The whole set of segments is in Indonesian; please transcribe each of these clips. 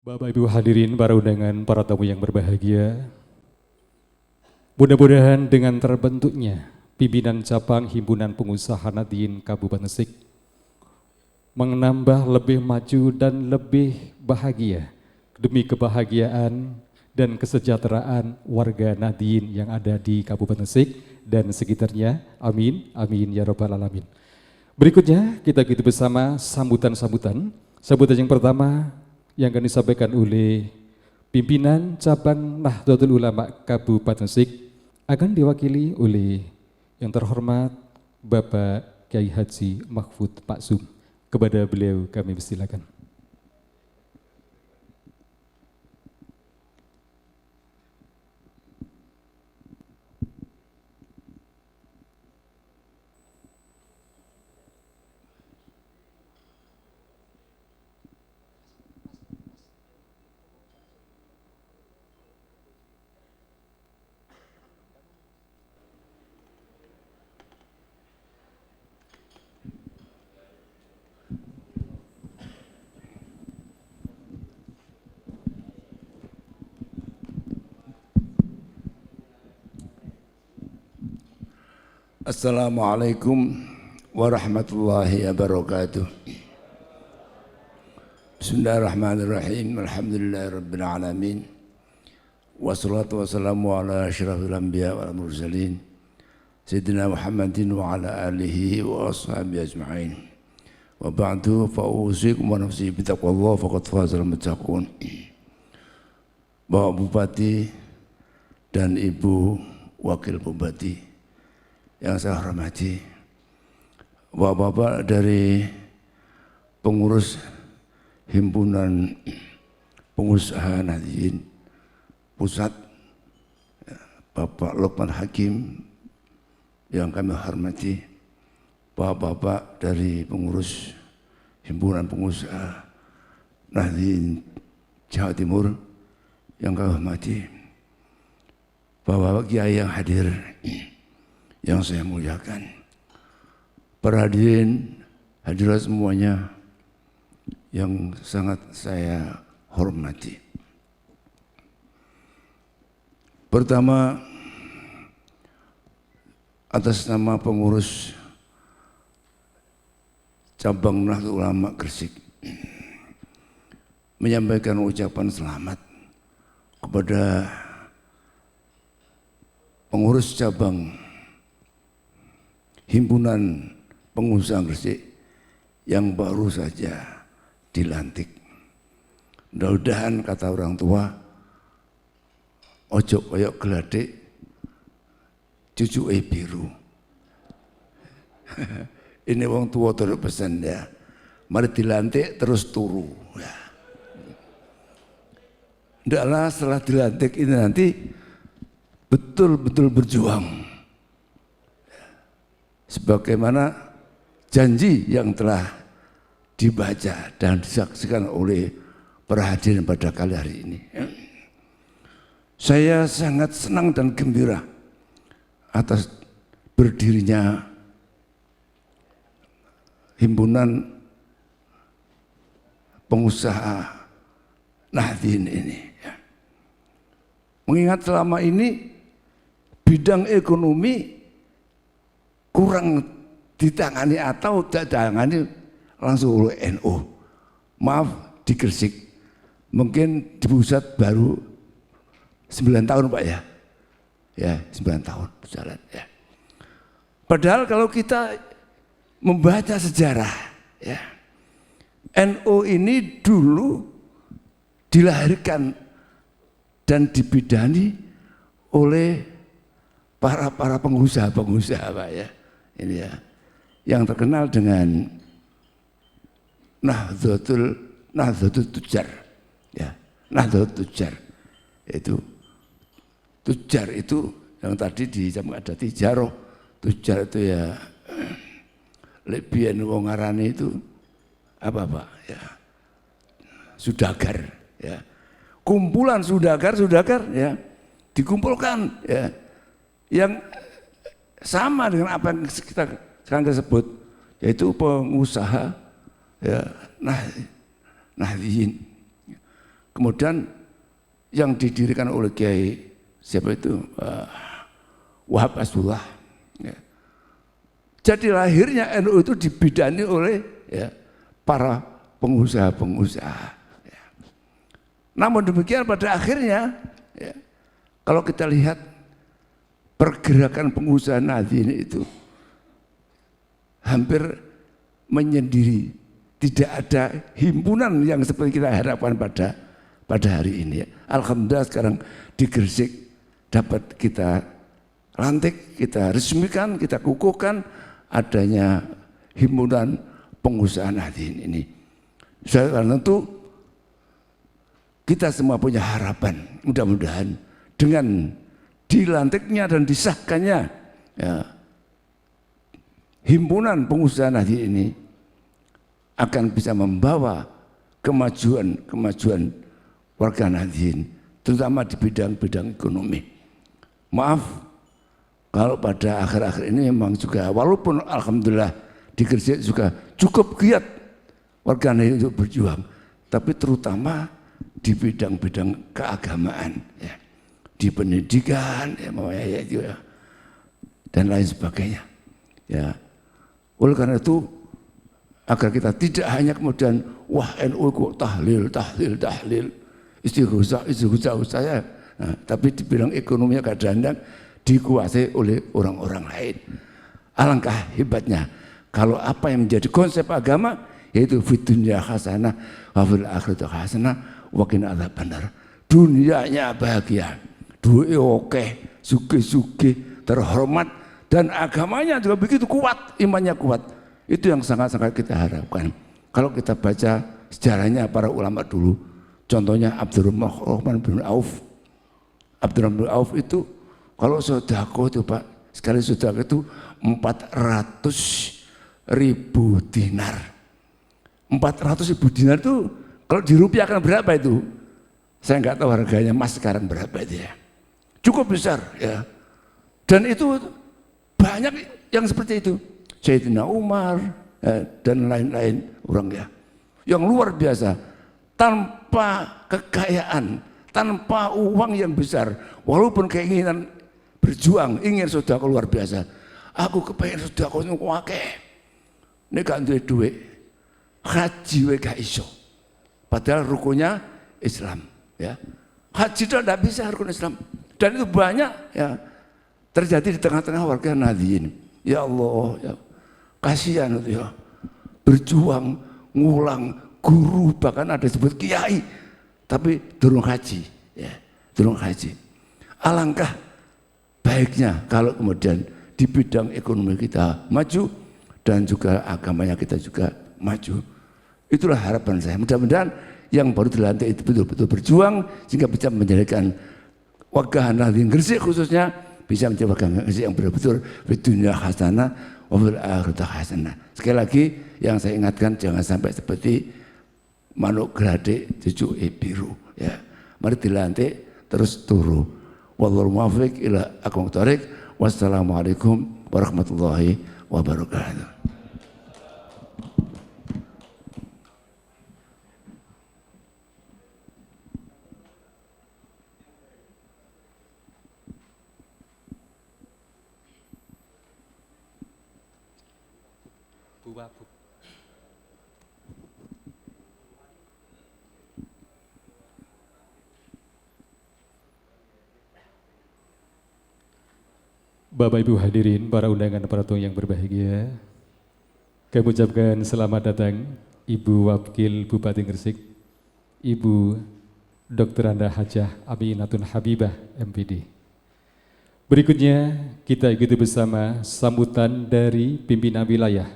Bapak Ibu hadirin, para undangan, para tamu yang berbahagia, mudah-mudahan dengan terbentuknya pimpinan cabang Himpunan Pengusaha Nahdien Kabupaten Gresik menambah lebih maju dan lebih bahagia demi kebahagiaan dan kesejahteraan warga Nahdien yang ada di Kabupaten Gresik dan sekitarnya. Amin, amin ya rabbal alamin. Berikutnya kita ikuti bersama sambutan-sambutan. Sambutan yang pertama yang akan disampaikan oleh pimpinan cabang Nahdlatul Ulama Kabupaten Gresik akan diwakili oleh yang terhormat Bapak Kiai Haji Mahfud Pak Sum. Kepada beliau kami persilakan. Assalamualaikum warahmatullahi wabarakatuh. Bismillahirrahmanirrahim. Alhamdulillahirabbil alamin. Wassalatu wassalamu ala asyrafil anbiya wal mursalin Sayyidina Muhammadin wa ala alihi wa ashabihi ajma'in. Wa ba'du fa usikum wa nafsi bi taqwallah faqad fazal muttaqun. Bapak Bupati dan Ibu Wakil Bupati yang saya hormati, bapak-bapak dari pengurus Himpunan Pengusaha Nahdien Pusat, Bapak Lukman Hakim yang kami hormati, bapak-bapak dari pengurus Himpunan Pengusaha Nahdien Jawa Timur yang kami hormati, bapak-bapak kiai yang hadir yang saya muliakan, para hadirin hadirat semuanya yang sangat saya hormati. Pertama, atas nama pengurus cabang Nahdlatul Ulama Gresik menyampaikan ucapan selamat kepada pengurus cabang Himpunan Pengusaha Gresik yang baru saja dilantik. Mudah-mudahan, kata orang tua, ojo koyok gladek cucu biru. Ini wong tua terus pesan ya, mari dilantik terus turu ya. Ndaklah setelah dilantik ini nanti betul-betul berjuang sebagaimana janji yang telah dibaca dan disaksikan oleh para hadirin pada kali hari ini. Saya sangat senang dan gembira atas berdirinya Himpunan Pengusaha Nahdien ini. Mengingat selama ini bidang ekonomi kurang ditangani atau tidak ditangani langsung oleh NU. Maaf, di Gresik mungkin di pusat baru 9 tahun Pak ya. Ya, 9 tahun berjalan ya. Padahal kalau kita membaca sejarah ya, NU ini dulu dilahirkan dan dibidani oleh para pengusaha Pak ya. Ini ya, yang terkenal dengan Nahdlatul Tujar ya, Nahdlatul Tujar. Itu tujar itu yang tadi di ada tijaroh, tujar itu ya lebihan wong ngarane itu apa Pak ya, sudagar ya, kumpulan sudagar ya, dikumpulkan ya, yang sama dengan apa yang kita sekarang sebut, yaitu pengusaha ya, Nahdien. Kemudian yang didirikan oleh Kiai siapa itu Wahab Asdullah. Ya. Jadi lahirnya NU itu dibidani oleh ya, para pengusaha-pengusaha. Ya. Namun demikian pada akhirnya, ya, kalau kita lihat pergerakan pengusaha Nahdliyin itu hampir menyendiri, tidak ada himpunan yang seperti kita harapkan pada hari ini. Alhamdulillah sekarang di Gresik dapat kita lantik, kita resmikan, kita kukuhkan adanya himpunan pengusaha Nahdliyin ini. Karena tentu kita semua punya harapan, mudah-mudahan dengan dilantiknya dan disahkannya ya, himpunan pengusaha Nahdliyin ini akan bisa membawa kemajuan warga Nahdliyin, terutama di bidang-bidang ekonomi. Maaf kalau pada akhir-akhir ini memang juga, walaupun alhamdulillah di Gresik juga cukup giat warga Nahdliyin untuk berjuang, tapi terutama di bidang-bidang keagamaan, ya, di pendidikan, ya, dan lain sebagainya. Ya, oleh karena itu, agar kita tidak hanya kemudian wah NU kok tahlil, istighosah saya, nah, tapi di bidang ekonomi kadang-kadang dikuasai oleh orang-orang lain. Alangkah hebatnya kalau apa yang menjadi konsep agama yaitu fid dunya hasanah wa fil akhirati hasanah wa qina adzabannar. Dunianya bahagia, duwe oke, sugih-sugih, terhormat, dan agamanya juga begitu kuat, imannya kuat. Itu yang sangat-sangat kita harapkan. Kalau kita baca sejarahnya para ulama dulu, contohnya Abdurrahman bin Auf. Abdurrahman bin Auf itu kalau sedekah itu Pak, sekali sedekah itu 400.000 dinar. 400.000 dinar itu kalau dirupiahkan berapa itu? Saya nggak tahu harganya emas sekarang berapa itu ya. Cukup besar ya. Dan itu banyak yang seperti itu. Sayyidina Umar dan lain-lain orang ya. Yang luar biasa, tanpa kekayaan, tanpa uang yang besar, walaupun keinginan berjuang, ingin sedekah luar biasa. Aku kepengen sedekah niku akeh. Nek gak duwe duit, haji wae gak iso. Padahal rukunnya Islam, ya. Haji itu tidak bisa rukun Islam. Dan itu banyak ya terjadi di tengah-tengah warga Nahdliyin. Ya Allah, ya. Kasihan itu ya. Berjuang, ngulang, guru, bahkan ada disebut kiai, tapi durung haji, ya, durung haji. Alangkah baiknya kalau kemudian di bidang ekonomi kita maju dan juga agamanya kita juga maju. Itulah harapan saya. Mudah-mudahan yang baru dilantik itu betul-betul berjuang sehingga bisa menjadikan warga Nahdliyin Gresik khususnya bisa menjadi warga Gresik yang betul-betul di dunia hasanah wa fil akhirati hasanah. Sekali lagi yang saya ingatkan jangan sampai seperti manuk gradek cucu biru ya. Mari dilantik terus turu. Wallahu muwaffiq ila aqwamit thoriq. Wassalamualaikum warahmatullahi wabarakatuh. Bapak Ibu hadirin, para undangan para tamu yang berbahagia, kami ucapkan selamat datang Ibu Wakil Bupati Gresik, Ibu Dr. Anda Hajah Aminatun Habibah MPD. Berikutnya kita ikuti bersama sambutan dari pimpinan wilayah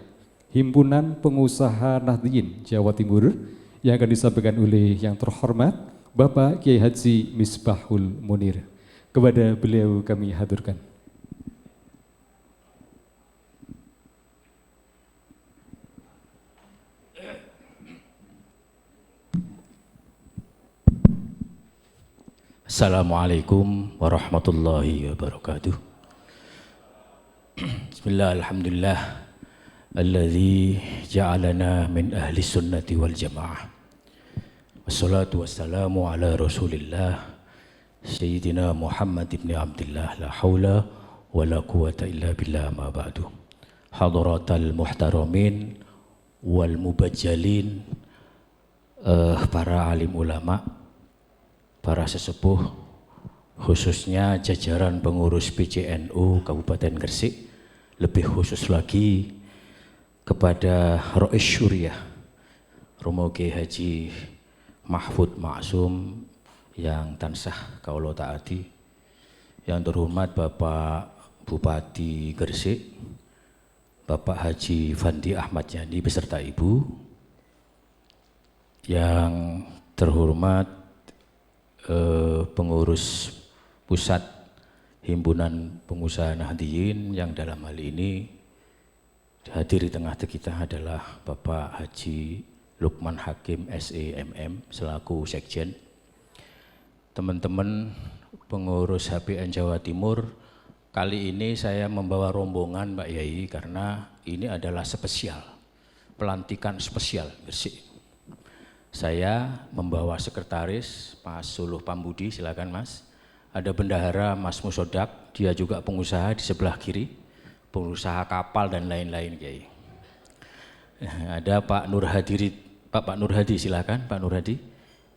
Himpunan Pengusaha Nahdliyin Jawa Timur yang akan disampaikan oleh yang terhormat Bapak Kiai Haji Misbahul Munir. Kepada beliau kami haturkan. Assalamualaikum warahmatullahi wabarakatuh. Bismillah, alhamdulillah alladzi ja'alana min ahli sunnati wal jamaah Wassalatu wassalamu ala Rasulillah Sayyidina Muhammad ibn Abdullah, la hawla wa la quwata illa billah, ma ba'du. Hadratal muhtaramin wal mubajjalin, para alim ulama, para sesepuh, khususnya jajaran pengurus PCNU Kabupaten Gresik, lebih khusus lagi kepada Rois Syuriah Romo Kiai Haji Mahfud Maksum yang tansah kaula taati, yang terhormat Bapak Bupati Gresik, Bapak Haji Fandi Ahmad Yani beserta Ibu, yang terhormat pengurus pusat Himpunan Pengusaha Nahdliyin, yang dalam hal ini hadir di tengah kita adalah Bapak Haji Lukman Hakim SEMM selaku Sekjen. Teman-teman pengurus HPN Jawa Timur, kali ini saya membawa rombongan Pak Yai karena ini adalah spesial, pelantikan spesial Gresik. Saya membawa sekretaris Mas Suluh Pambudi, silakan Mas. Ada bendahara Mas Musodak, dia juga pengusaha di sebelah kiri, pengusaha kapal dan lain-lain Kiai. Ada Pak Nur Hadi, silakan Pak Nur Hadi.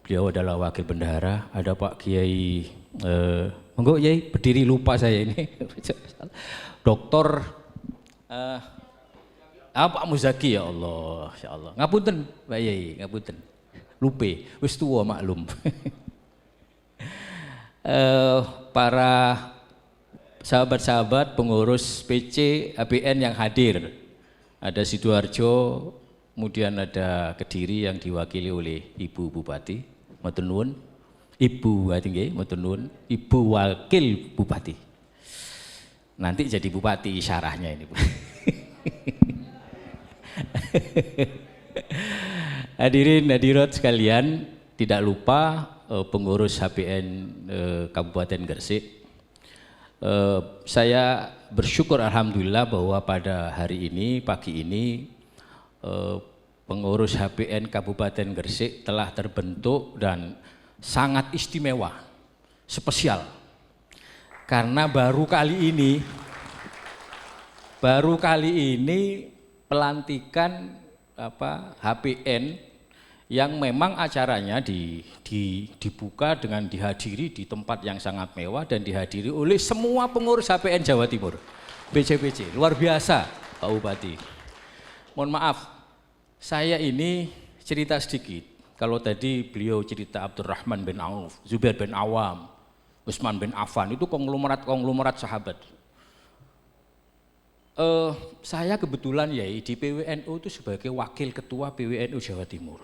Beliau adalah wakil bendahara. Ada Pak Kiai, monggo Kiai, berdiri lupa saya ini. Doktor Pak Muzaki, ya Allah, ya Allah. Ngapunten Pak Kiai, ngapunten. Lupe, wis tuwa maklum. Para sahabat-sahabat pengurus PC APN yang hadir, ada Sidoarjo, kemudian ada Kediri yang diwakili oleh Ibu Bupati, matur nuwun. Ibu Bupati nggih, matur nuwun. Ibu Wakil Bupati. Nanti jadi bupati isyarahnya ini, Bu. Hadirin hadirat sekalian, tidak lupa pengurus HPN Kabupaten Gresik. Saya bersyukur alhamdulillah bahwa pada hari ini, pagi ini, pengurus HPN Kabupaten Gresik telah terbentuk dan sangat istimewa, spesial. Karena baru kali ini pelantikan HPN yang memang acaranya dibuka dengan dihadiri di tempat yang sangat mewah dan dihadiri oleh semua pengurus HPN Jawa Timur, PC, luar biasa Pak Bupati. Mohon maaf, saya ini cerita sedikit. Kalau tadi beliau cerita Abdurrahman bin Auf, Zubair bin Awam, Utsman bin Affan, itu konglomerat sahabat. Saya kebetulan ya di PWNU itu sebagai wakil ketua PWNU Jawa Timur,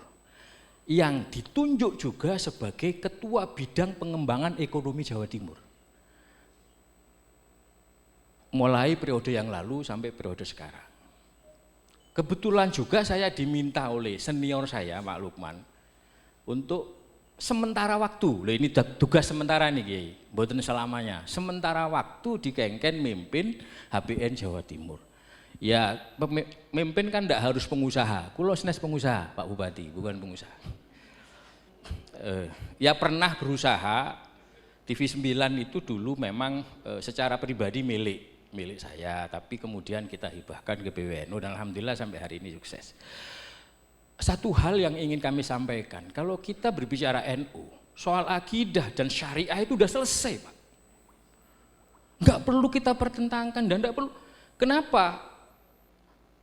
yang ditunjuk juga sebagai ketua bidang pengembangan ekonomi Jawa Timur. Mulai periode yang lalu sampai periode sekarang. Kebetulan juga saya diminta oleh senior saya, Pak Lukman, untuk sementara waktu, ini tugas sementara nih Kiai, mboten selamanya, sementara waktu dikengken mimpin HPN Jawa Timur. Ya, memimpin kan tidak harus pengusaha, kulo senes pengusaha Pak Bupati, bukan pengusaha. Ya pernah berusaha, TV9 itu dulu memang secara pribadi milik saya, tapi kemudian kita hibahkan ke PWNU dan alhamdulillah sampai hari ini sukses. Satu hal yang ingin kami sampaikan, kalau kita berbicara NU, soal akidah dan syariah itu udah selesai Pak. Nggak perlu kita pertentangkan dan nggak perlu. Kenapa?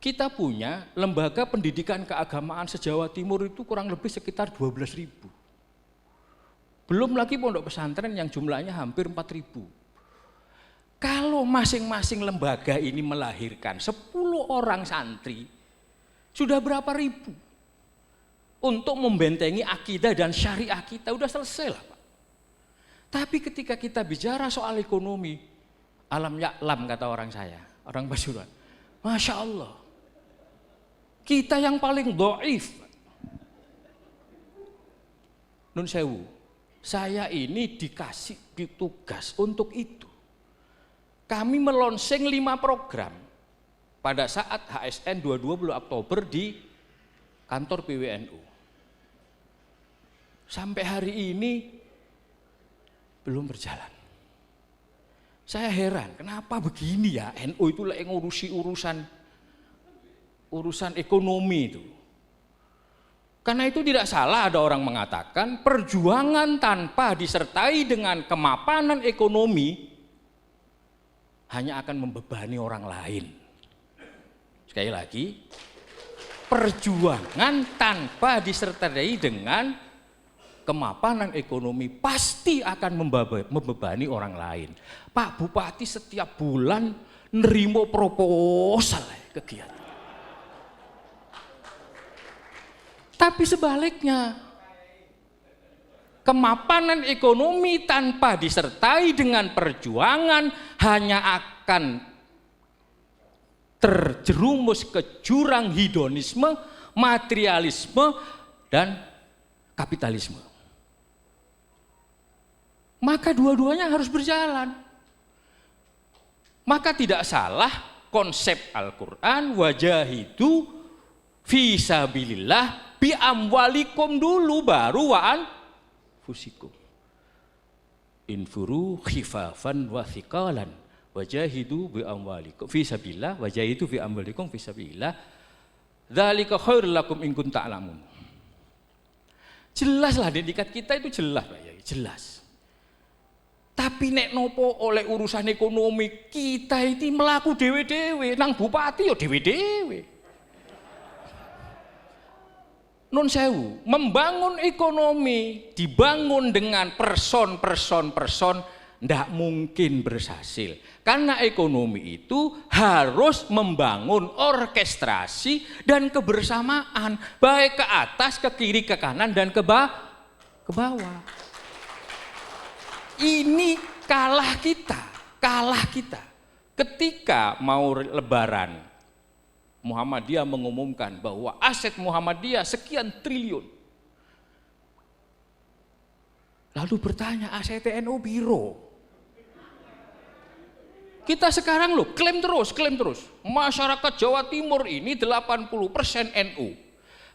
Kita punya lembaga pendidikan keagamaan se-Jawa Timur itu kurang lebih sekitar 12.000. Belum lagi pondok pesantren yang jumlahnya hampir 4.000. Kalau masing-masing lembaga ini melahirkan 10 orang santri, sudah berapa ribu? Untuk membentengi akidah dan syariah kita, udah selesai lah Pak. Tapi ketika kita bicara soal ekonomi, alam ya'lam kata orang saya, orang Pasuruan, Masya Allah, kita yang paling dhaif. Nun sewu, saya ini dikasih tugas untuk itu. Kami melonseng 5 program pada saat HSN 22 Oktober di kantor PWNU. sampai hari ini belum berjalan. Saya heran, kenapa begini ya? NU itu lagi ngurusi urusan ekonomi itu. Karena itu tidak salah ada orang mengatakan perjuangan tanpa disertai dengan kemapanan ekonomi hanya akan membebani orang lain. Sekali lagi, perjuangan tanpa disertai dengan kemapanan ekonomi pasti akan membebani orang lain. Pak Bupati setiap bulan nerimo proposal kegiatan. Tapi sebaliknya, kemapanan ekonomi tanpa disertai dengan perjuangan hanya akan terjerumus ke jurang hedonisme, materialisme, dan kapitalisme. Maka dua-duanya harus berjalan. Maka tidak salah konsep Al-Quran, wajahidu fisabilillah bi amwalikum dulu baru wa'an fusikum. Infuru khifafan wa thiqalan wajahidu bi amwalikum fisabilillah wajahidu bi amwalikum fisabilillah dzalika khairul lakum in kuntum ta'lamun. Jelaslah dedikat kita itu jelas Pak Yai, jelas. Tapi nek nopo oleh urusan ekonomi kita itu melaku dewe-dewe, nang bupati yo dewe-dewe. Nun sewu, membangun ekonomi dibangun dengan person ndak mungkin berhasil. Karena ekonomi itu harus membangun orkestrasi dan kebersamaan, baik ke atas, ke kiri, ke kanan, dan ke bawah. Ini kalah kita. Ketika mau lebaran, Muhammadiyah mengumumkan bahwa aset Muhammadiyah sekian triliun. Lalu bertanya, aset NU biro. Kita sekarang klaim terus. Masyarakat Jawa Timur ini 80% NU.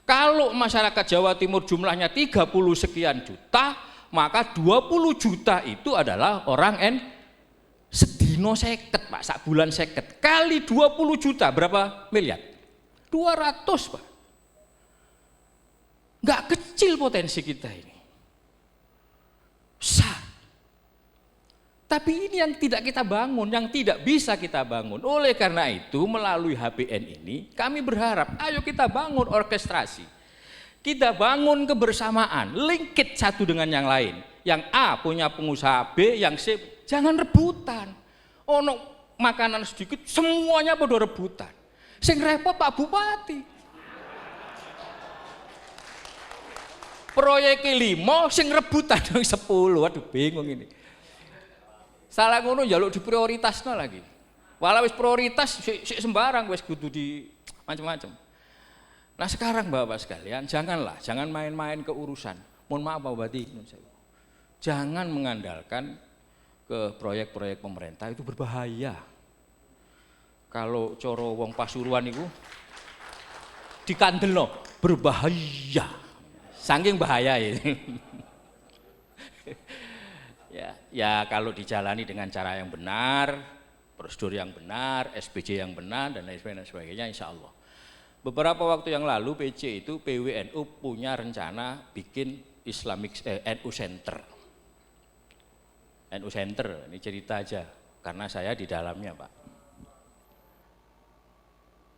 Kalau masyarakat Jawa Timur jumlahnya 30 sekian juta, maka 20 juta itu adalah orang sedino 50 Pak, sak bulan 50 kali 20 juta berapa miliar? 200 Pak. Enggak kecil potensi kita ini. Besar. Tapi ini yang tidak kita bangun, yang tidak bisa kita bangun. Oleh karena itu melalui HBN ini kami berharap ayo kita bangun orkestrasi. Kita bangun kebersamaan, linkit satu dengan yang lain. Yang A punya pengusaha B, yang C jangan rebutan. Ono makanan sedikit semuanya pada rebutan. Sing repot Pak Bupati. Proyek 5 sing rebutan 10. Waduh bingung ini. Salah ngono njaluk diprioritasno lagi. Walau wis prioritas sik sembarang wis kudu di macam-macam. Nah sekarang Bapak sekalian jangan main-main ke urusan. Mohon maaf Pak Bupati. Jangan mengandalkan ke proyek-proyek pemerintah, itu berbahaya. Kalau coro wong Pasuruan itu dikandelno berbahaya. Saking bahaya ini. ya kalau dijalani dengan cara yang benar, prosedur yang benar, SPJ yang benar dan lain sebagainya insya Allah. Beberapa waktu yang lalu PC itu PWNU punya rencana bikin NU Center. NU Center, ini cerita aja, karena saya di dalamnya Pak.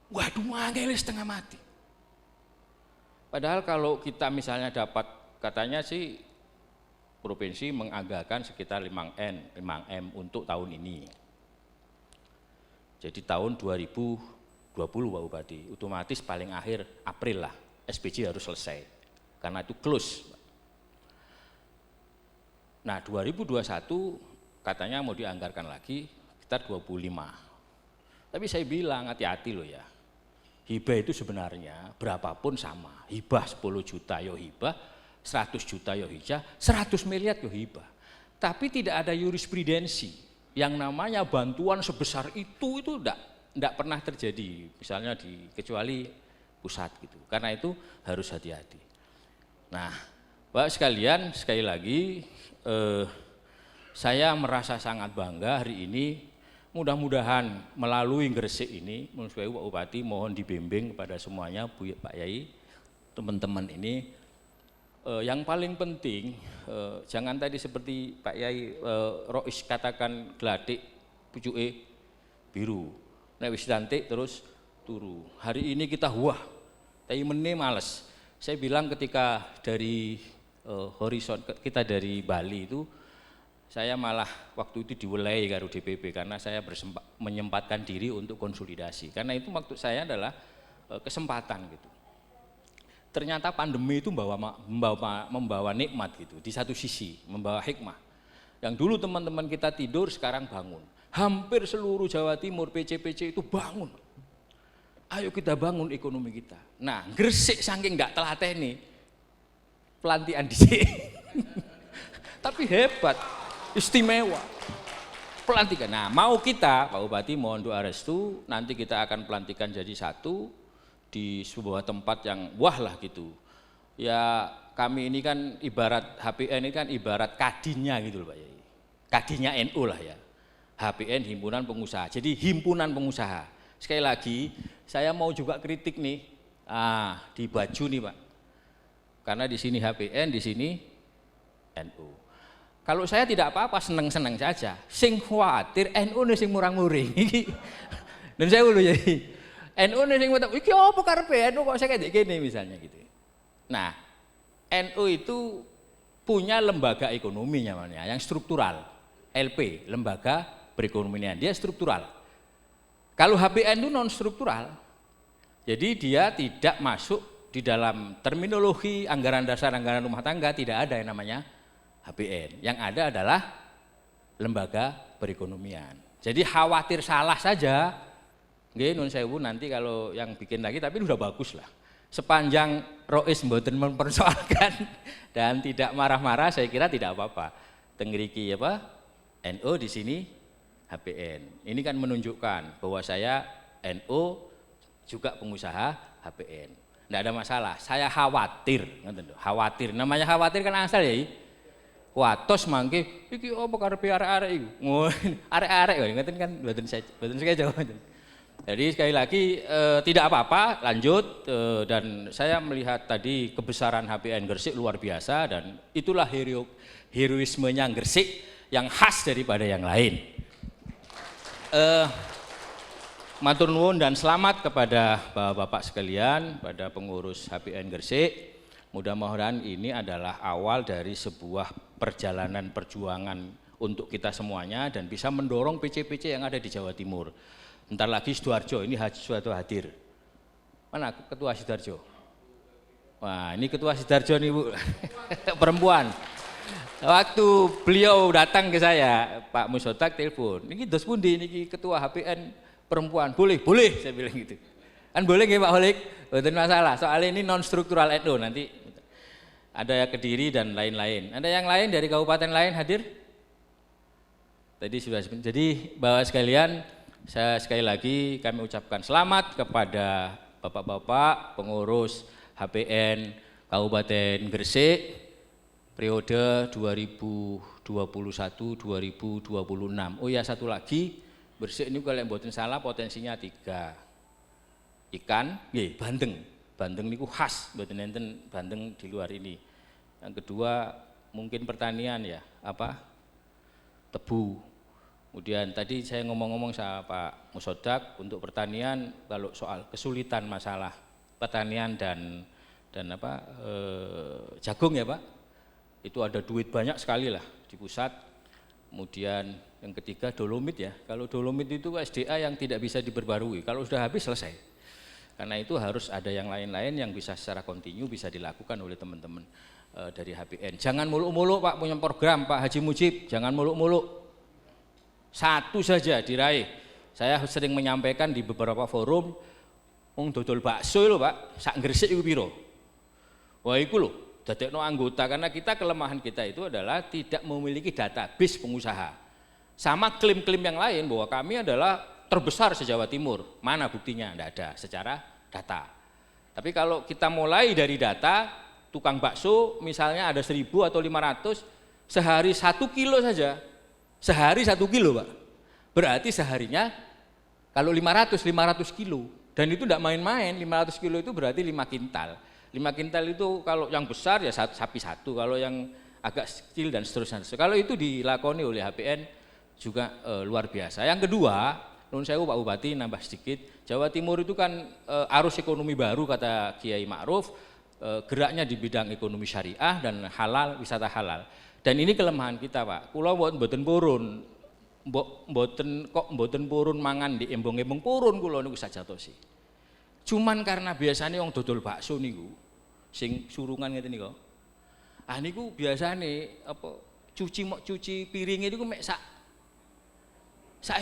Waduh, angel setengah mati. Padahal kalau kita misalnya dapat, katanya sih provinsi menganggarkan sekitar 5M untuk tahun ini. Jadi tahun 2020 Pak Bupati, otomatis paling akhir April lah, SPJ harus selesai. Karena itu close. Nah 2021 katanya mau dianggarkan lagi sekitar 25. Tapi saya bilang hati-hati loh ya. Hibah itu sebenarnya berapapun sama. Hibah 10 juta yo hibah, 100 juta yo hibah, 100 miliar yo hibah. Tapi tidak ada jurisprudensi yang namanya bantuan sebesar itu enggak pernah terjadi. Misalnya kecuali pusat gitu. Karena itu harus hati-hati. Nah, Bapak sekalian, sekali lagi saya merasa sangat bangga hari ini. Mudah-mudahan melalui Gresik ini, menurut saya Pak Bupati mohon dibimbing kepada semuanya, Pak Yai, teman-teman ini. Yang paling penting, jangan tadi seperti Pak Yai Rois katakan gladik pucuke biru, nek wis cantik terus turu. Hari ini kita wah, tapi meneh males. Saya bilang ketika dari horizon kita dari Bali itu, saya malah waktu itu diwelai karo DPP karena saya menyempatkan diri untuk konsolidasi. Karena itu maksud saya adalah kesempatan gitu. Ternyata pandemi itu membawa nikmat gitu. Di satu sisi membawa hikmah. Yang dulu teman-teman kita tidur sekarang bangun. Hampir seluruh Jawa Timur PC-PC itu bangun. Ayo kita bangun ekonomi kita. Nah, Gresik saking enggak telateni pelantikan dhisik. Tapi hebat. Istimewa pelantikan. Nah, mau kita Pak Bupati mohon doa restu, nanti kita akan pelantikan jadi satu di sebuah tempat yang wah lah gitu. Ya kami ini kan ibarat HPN ini kan ibarat kadinya gitu loh Pak Yai. Kadinya NU lah ya. HPN himpunan pengusaha. Jadi himpunan pengusaha. Sekali lagi saya mau juga kritik nih di baju nih Pak. Karena di sini HPN, di sini NU. Kalau saya tidak apa-apa, seneng-seneng saja. Sing khawatir NU nih sing murang-muring. Dan saya dulu jadi NU nih sing iki apa karepe NU kok saya kayak gini misalnya gitu. Nah, NU itu punya lembaga ekonomi namanya yang struktural. LP, lembaga perekonomian. Dia struktural. Kalau HPN itu non struktural. Jadi dia tidak masuk di dalam terminologi anggaran dasar, anggaran rumah tangga, tidak ada yang namanya HPN. Yang ada adalah lembaga perekonomian. Jadi khawatir salah saja, nggih nun sewu nanti kalau yang bikin lagi, tapi udah bagus lah. Sepanjang Rois mboten mempersoalkan dan tidak marah-marah, saya kira tidak apa-apa. Tengriki apa? NU di sini HPN. Ini kan menunjukkan bahwa saya NU juga pengusaha HPN. Tidak ada masalah. Saya khawatir, khawatir. Namanya khawatir kan asal ya. Watos mangke iki apa karepe arek-arek iku. Arek-arek kok ngoten kan mboten saya jawab. Jadi sekali lagi tidak apa-apa, lanjut dan saya melihat tadi kebesaran HPN Gresik luar biasa dan itulah heroismenya Gresik yang khas daripada yang lain. Matur nuwun dan selamat kepada Bapak-bapak sekalian, pada pengurus HPN Gresik. Mudah-mudahan ini adalah awal dari sebuah perjalanan perjuangan untuk kita semuanya dan bisa mendorong PC-PC yang ada di Jawa Timur. Bentar lagi Sidoarjo, ini suatu hadir. Mana Ketua Sidoarjo? Wah, ini Ketua Sidoarjo nih Bu, perempuan. Waktu beliau datang ke saya, Pak Musotak telepon, ini dos pundi, ini Ketua HPN perempuan, boleh, saya bilang gitu. Kan boleh nggih Pak Holik? Betul masalah, soalnya ini non struktural NU nanti ada Kediri dan lain-lain. Ada yang lain dari kabupaten lain hadir? Tadi sudah. Jadi Bapak sekalian, saya sekali lagi kami ucapkan selamat kepada Bapak-bapak pengurus HPN Kabupaten Gresik periode 2021-2026. Oh ya satu lagi, Gresik ini kalau mboten salah potensinya 3. Ikan, nggih, bandeng. Bandeng niku khas, mboten enten bandeng di luar ini. Yang kedua mungkin pertanian ya, tebu. Kemudian tadi saya ngomong-ngomong sama Pak Musodak untuk pertanian, kalau soal kesulitan masalah pertanian dan jagung ya Pak, itu ada duit banyak sekali lah di pusat. Kemudian yang ketiga dolomit ya, kalau dolomit itu SDA yang tidak bisa diperbarui, kalau sudah habis selesai. Karena itu harus ada yang lain-lain yang bisa secara kontinu bisa dilakukan oleh teman-teman dari HPN. Jangan muluk-muluk Pak punya program Pak Haji Mujib, jangan muluk-muluk. Satu saja diraih. Saya sering menyampaikan di beberapa forum, dodol bakso lho Pak, sak Gresik iku piro? Wah iku lho, dadekno anggota, karena kita kelemahan kita itu adalah tidak memiliki database pengusaha. Sama klaim-klaim yang lain bahwa kami adalah terbesar se-Jawa Timur. Mana buktinya? Tidak ada secara data. Tapi kalau kita mulai dari data, tukang bakso misalnya ada 1.000 atau 500, sehari 1 kilo saja, sehari 1 kilo Pak, berarti seharinya kalau 500 kilo, dan itu tidak main-main, 500 kilo itu berarti 5 kintal. 5 kintal itu kalau yang besar ya sapi 1, kalau yang agak kecil dan seterusnya. Kalau itu dilakoni oleh HPN juga luar biasa. Yang kedua, Nun Sewu Pak Bupati nambah sedikit, Jawa Timur itu kan arus ekonomi baru kata Kiai Ma'ruf, geraknya di bidang ekonomi syariah dan halal, wisata halal. Dan ini kelemahan kita Pak, kula mboten purun, mboten purun mangan di embong-embong purun kula niku sajatosi. Cuman karena biasanya wong dodol bakso niku, sing surungan ngeten niku. Ah niku biasane apa cuci piring niku mek sak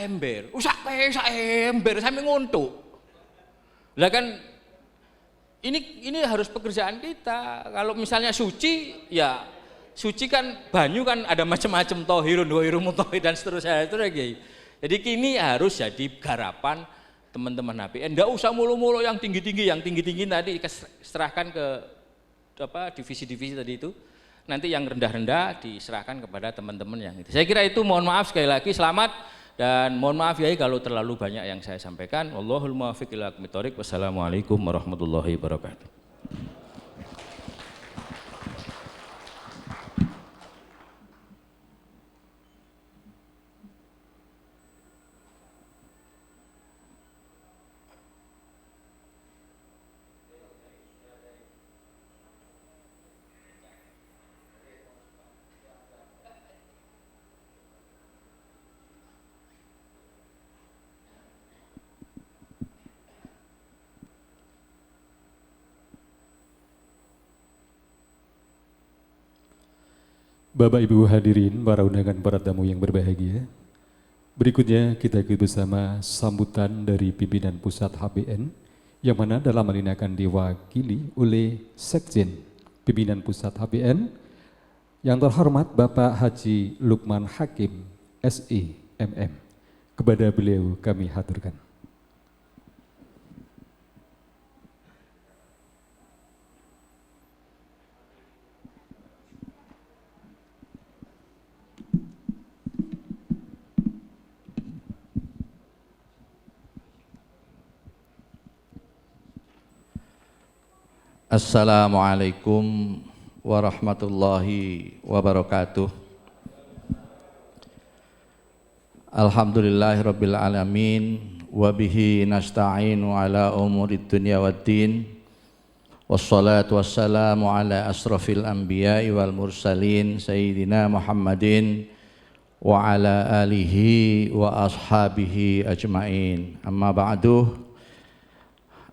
ember. Sak ember sampe ngontuk. Lah kan ini harus pekerjaan kita. Kalau misalnya suci ya suci kan banyu kan ada macam-macam tohirun, wahirun, mutahhir dan seterusnya itu lagi. Jadi kini harus jadi garapan teman-teman HPN. Enggak usah mulu-mulu yang tinggi-tinggi tadi serahkan ke divisi-divisi tadi itu. Nanti yang rendah-rendah diserahkan kepada teman-teman yang itu. Saya kira itu, mohon maaf sekali lagi, selamat dan mohon maaf ya kalau terlalu banyak yang saya sampaikan. Wallahul muwaffiq ila aqwamit thoriq. Wassalamualaikum warahmatullahi wabarakatuh. Bapak Ibu hadirin, para undangan, para tamu yang berbahagia. Berikutnya kita ikuti bersama sambutan dari pimpinan pusat HBN, yang mana dalam hal ini akan diwakili oleh Sekjen pimpinan pusat HBN, yang terhormat Bapak Haji Lukman Hakim, SI, MM. Kepada beliau kami haturkan. Assalamualaikum warahmatullahi wabarakatuh. Alhamdulillahirabbil alamin wa bihi nasta'inu ala umurid dunya waddin. Wassalatu wassalamu ala asrafil anbiya'i wal mursalin sayyidina Muhammadin wa ala alihi wa ashabihi ajmain. Amma ba'du,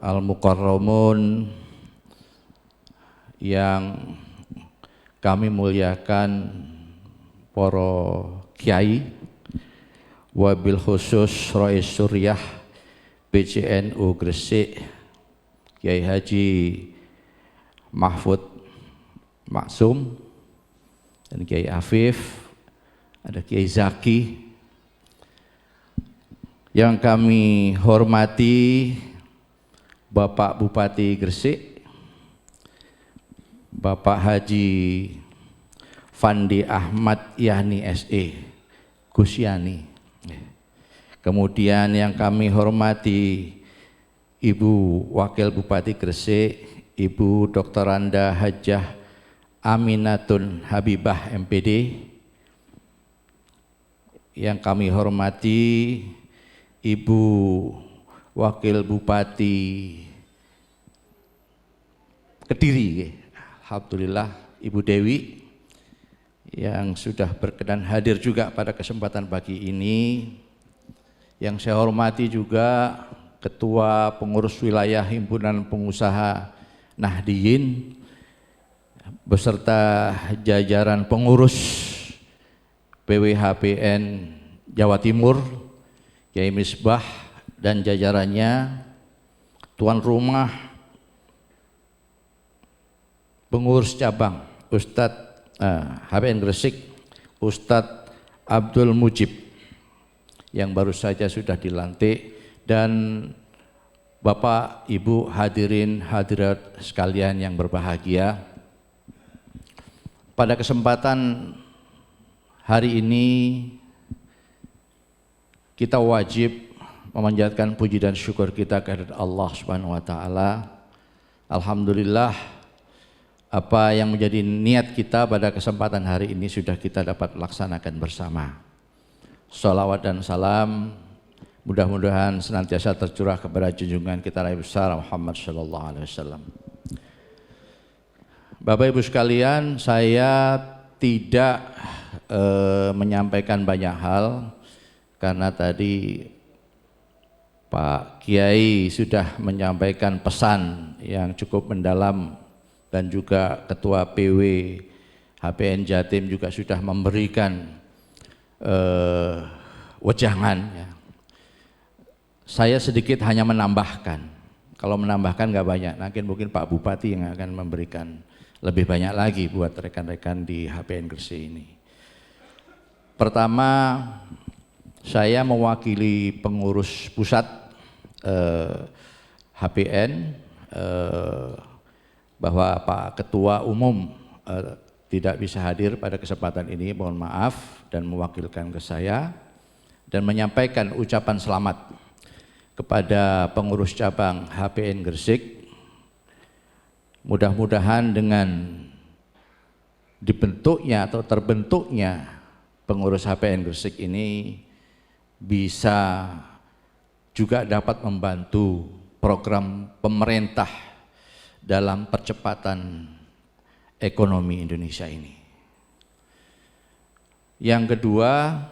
al-mukarramun yang kami muliakan, para kiai, wabil khusus Rais Suryah PCNU Gresik, Kiai Haji Mahfud Maksum, dan Kiai Afif, ada Kiai Zaki. Yang kami hormati Bapak Bupati Gresik, Bapak Haji Fandi Ahmad Yani SE, Gus Yani. Kemudian yang kami hormati Ibu Wakil Bupati Gresik, Ibu Dr. Anda Hajah Aminatun Habibah MPD. Yang kami hormati Ibu Wakil Bupati Kediri, alhamdulillah Ibu Dewi, yang sudah berkenan hadir juga pada kesempatan pagi ini. Yang saya hormati juga Ketua Pengurus Wilayah Himpunan Pengusaha Nahdiyin beserta jajaran pengurus PWHPN Jawa Timur, Kiai Misbah dan jajarannya, tuan rumah, pengurus cabang Ustadz HPN Gresik, Ustadz Abdul Mujib yang baru saja sudah dilantik, dan Bapak Ibu hadirin hadirat sekalian yang berbahagia. pada kesempatan hari ini kita wajib memanjatkan puji dan syukur kita kehadirat Allah Subhanahu wa taala. Alhamdulillah, apa yang menjadi niat kita pada kesempatan hari ini sudah kita dapat laksanakan bersama. Salawat dan salam mudah-mudahan senantiasa tercurah kepada junjungan kita Nabi besar Muhammad sallallahu alaihi wasallam. Bapak Ibu sekalian, saya tidak menyampaikan banyak hal karena tadi Pak Kiai sudah menyampaikan pesan yang cukup mendalam dan juga Ketua PW HPN Jatim juga sudah memberikan wejangan. Ya. Saya sedikit hanya menambahkan. Kalau menambahkan nggak banyak, mungkin Pak Bupati yang akan memberikan lebih banyak lagi buat rekan-rekan di HPN Gresik ini. Pertama, saya mewakili pengurus pusat HPN bahwa Pak Ketua Umum tidak bisa hadir pada kesempatan ini, mohon maaf, dan mewakilkan ke saya dan menyampaikan ucapan selamat kepada pengurus cabang HPN Gresik. Mudah-mudahan dengan dibentuknya atau terbentuknya pengurus HPN Gresik ini bisa juga dapat membantu program pemerintah dalam percepatan ekonomi Indonesia ini. Yang kedua,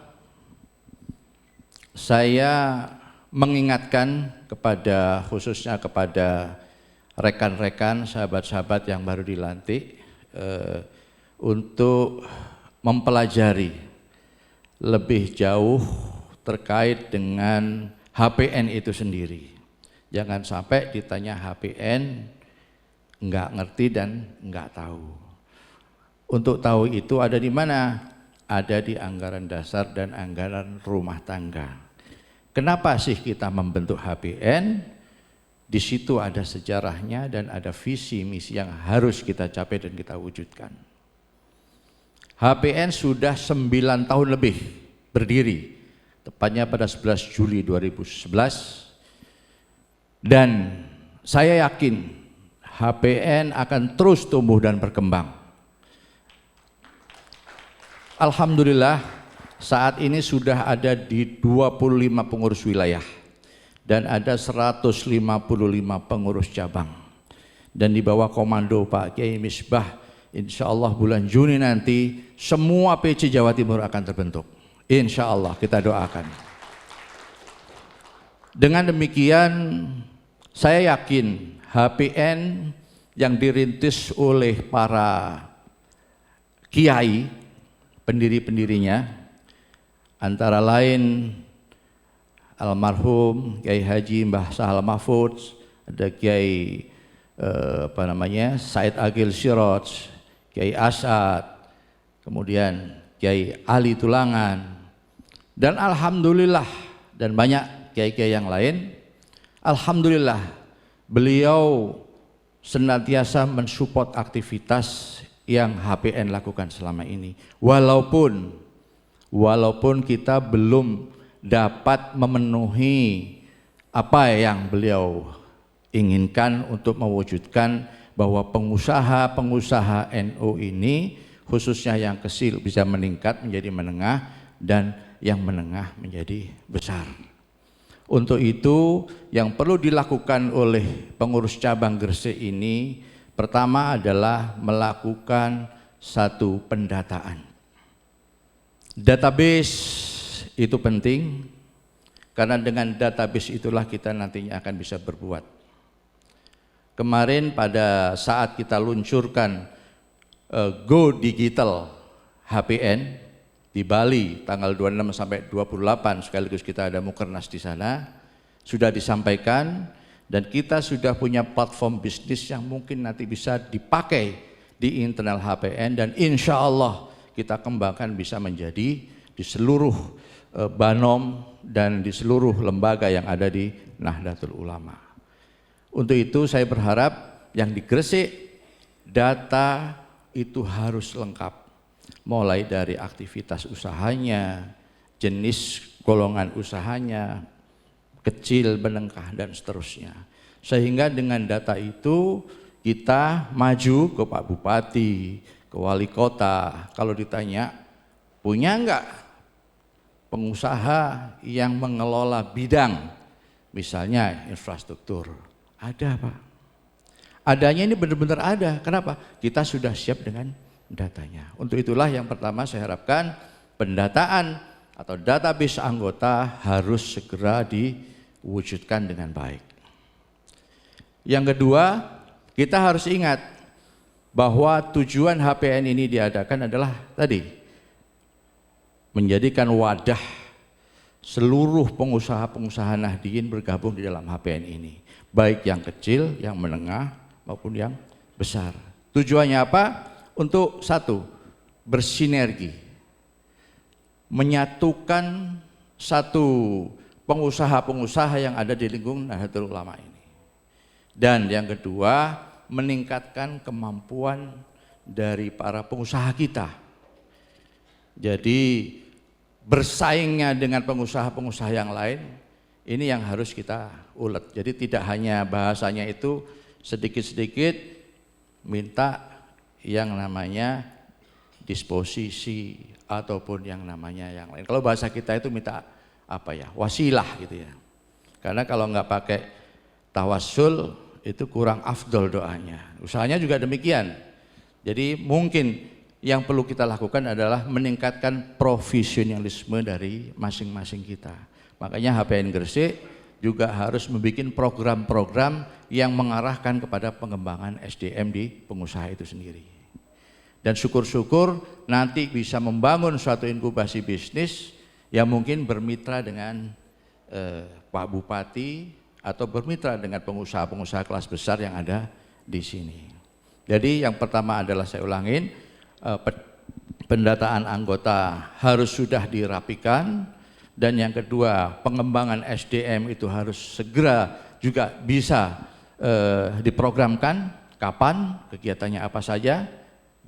saya mengingatkan kepada khususnya kepada rekan-rekan, sahabat-sahabat yang baru dilantik untuk mempelajari lebih jauh terkait dengan HPN itu sendiri. Jangan sampai ditanya HPN nggak ngerti dan nggak tahu. Untuk tahu itu ada di mana? Ada di anggaran dasar dan anggaran rumah tangga. Kenapa sih kita membentuk HPN? Di situ ada sejarahnya dan ada visi misi yang harus kita capai dan kita wujudkan. HPN sudah 9 tahun lebih berdiri, tepatnya pada 11 Juli 2011, dan saya yakin HPN akan terus tumbuh dan berkembang. Alhamdulillah, saat ini sudah ada di 25 pengurus wilayah dan ada 155 pengurus cabang. Dan di bawah komando Pak Kiai Misbah, insya Allah bulan Juni nanti semua PC Jawa Timur akan terbentuk. Insya Allah kita doakan. Dengan demikian, saya yakin HPN yang dirintis oleh para kiai, pendiri-pendirinya, antara lain almarhum Kiai Haji Mbah Sahal Mahfud, ada Kiai Said Agil Siraj, Kiai Asad, kemudian Kiai Ali Tulangan, dan alhamdulillah dan banyak kiai-kiai yang lain. Alhamdulillah beliau senantiasa mensupport aktivitas yang HPN lakukan selama ini. Walaupun kita belum dapat memenuhi apa yang beliau inginkan untuk mewujudkan bahwa pengusaha-pengusaha NU ini khususnya yang kecil bisa meningkat menjadi menengah dan yang menengah menjadi besar. Untuk itu yang perlu dilakukan oleh pengurus cabang Gresik ini pertama adalah melakukan satu pendataan. Database itu penting karena dengan database itulah kita nantinya akan bisa berbuat. Kemarin pada saat kita luncurkan Go Digital HPN di Bali tanggal 26 sampai 28 sekaligus kita ada Mukernas di sana, sudah disampaikan dan kita sudah punya platform bisnis yang mungkin nanti bisa dipakai di internal HPN dan insya Allah kita kembangkan bisa menjadi di seluruh Banom dan di seluruh lembaga yang ada di Nahdlatul Ulama. Untuk itu saya berharap yang di Gresik data itu harus lengkap, mulai dari aktivitas usahanya, jenis golongan usahanya, kecil, menengah, dan seterusnya. Sehingga dengan data itu kita maju ke Pak Bupati, ke Wali Kota, kalau ditanya punya enggak pengusaha yang mengelola bidang, misalnya infrastruktur? Ada, Pak. Adanya ini benar-benar ada. Kenapa? Kita sudah siap dengan datanya. Untuk itulah yang pertama saya harapkan pendataan atau database anggota harus segera diwujudkan dengan baik. Yang kedua, kita harus ingat bahwa tujuan HPN ini diadakan adalah tadi menjadikan wadah seluruh pengusaha-pengusaha Nahdien bergabung di dalam HPN ini, baik yang kecil, yang menengah maupun yang besar. Tujuannya apa? Untuk satu, bersinergi, menyatukan satu pengusaha-pengusaha yang ada di lingkungan Nahdlatul Ulama ini. Dan yang kedua, meningkatkan kemampuan dari para pengusaha kita. Jadi bersaingnya dengan pengusaha-pengusaha yang lain, ini yang harus kita ulet. Jadi tidak hanya bahasanya itu sedikit-sedikit minta yang namanya disposisi ataupun yang namanya yang lain. Kalau bahasa kita itu minta apa ya, wasilah gitu ya. Karena kalau nggak pakai tawassul itu kurang afdol doanya. Usahanya juga demikian. Jadi mungkin yang perlu kita lakukan adalah meningkatkan profesionalisme dari masing-masing kita. Makanya HPN Gresik juga harus membuat program-program yang mengarahkan kepada pengembangan SDM di pengusaha itu sendiri. Dan syukur-syukur nanti bisa membangun suatu inkubasi bisnis yang mungkin bermitra dengan Pak Bupati atau bermitra dengan pengusaha-pengusaha kelas besar yang ada di sini. Jadi yang pertama adalah saya ulangin, pendataan anggota harus sudah dirapikan, dan yang kedua pengembangan SDM itu harus segera juga bisa diprogramkan kapan, kegiatannya apa saja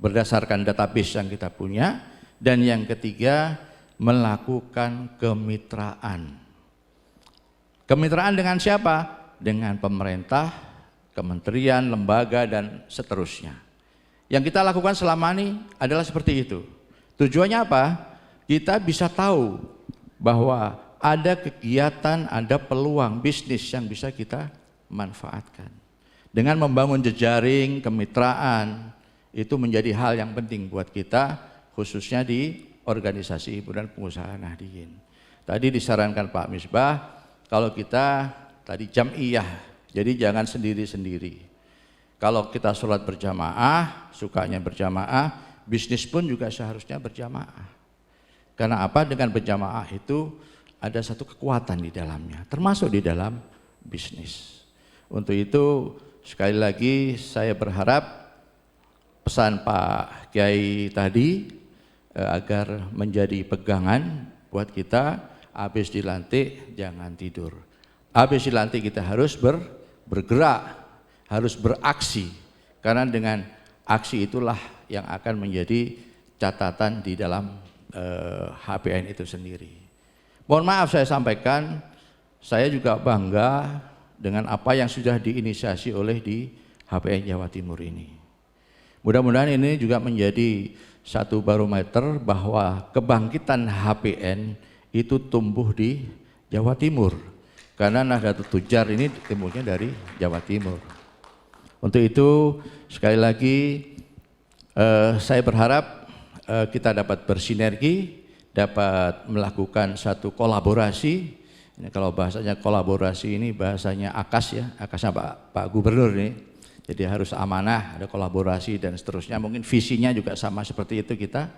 berdasarkan database yang kita punya, dan yang ketiga melakukan kemitraan. Kemitraan dengan siapa? Dengan pemerintah, kementerian, lembaga, dan seterusnya. Yang kita lakukan selama ini adalah seperti itu. Tujuannya apa? Kita bisa tahu bahwa ada kegiatan, ada peluang bisnis yang bisa kita manfaatkan. Dengan membangun jejaring, kemitraan, itu menjadi hal yang penting buat kita, khususnya di organisasi himpunan pengusaha Nahdien. Tadi disarankan Pak Misbah, kalau kita tadi jam'iyah, jadi jangan sendiri-sendiri. Kalau kita sholat berjamaah, sukanya berjamaah, bisnis pun juga seharusnya berjamaah. Karena apa? Dengan berjamaah itu ada satu kekuatan di dalamnya, termasuk di dalam bisnis. Untuk itu sekali lagi saya berharap pesan Pak Kiai tadi agar menjadi pegangan buat kita, habis dilantik jangan tidur. Habis dilantik kita harus bergerak, harus beraksi, karena dengan aksi itulah yang akan menjadi catatan di dalam HPN itu sendiri. Mohon maaf saya sampaikan, saya juga bangga dengan apa yang sudah diinisiasi oleh di HPN Jawa Timur ini. Mudah-mudahan ini juga menjadi satu barometer bahwa kebangkitan HPN itu tumbuh di Jawa Timur, karena Nahdlatul Tujjar ini timbulnya dari Jawa Timur. Untuk itu sekali lagi saya berharap kita dapat bersinergi, dapat melakukan satu kolaborasi. Ini kalau bahasanya kolaborasi ini bahasanya AKAS ya, AKASnya Pak Gubernur nih. Jadi harus amanah, ada kolaborasi dan seterusnya. Mungkin visinya juga sama seperti itu kita.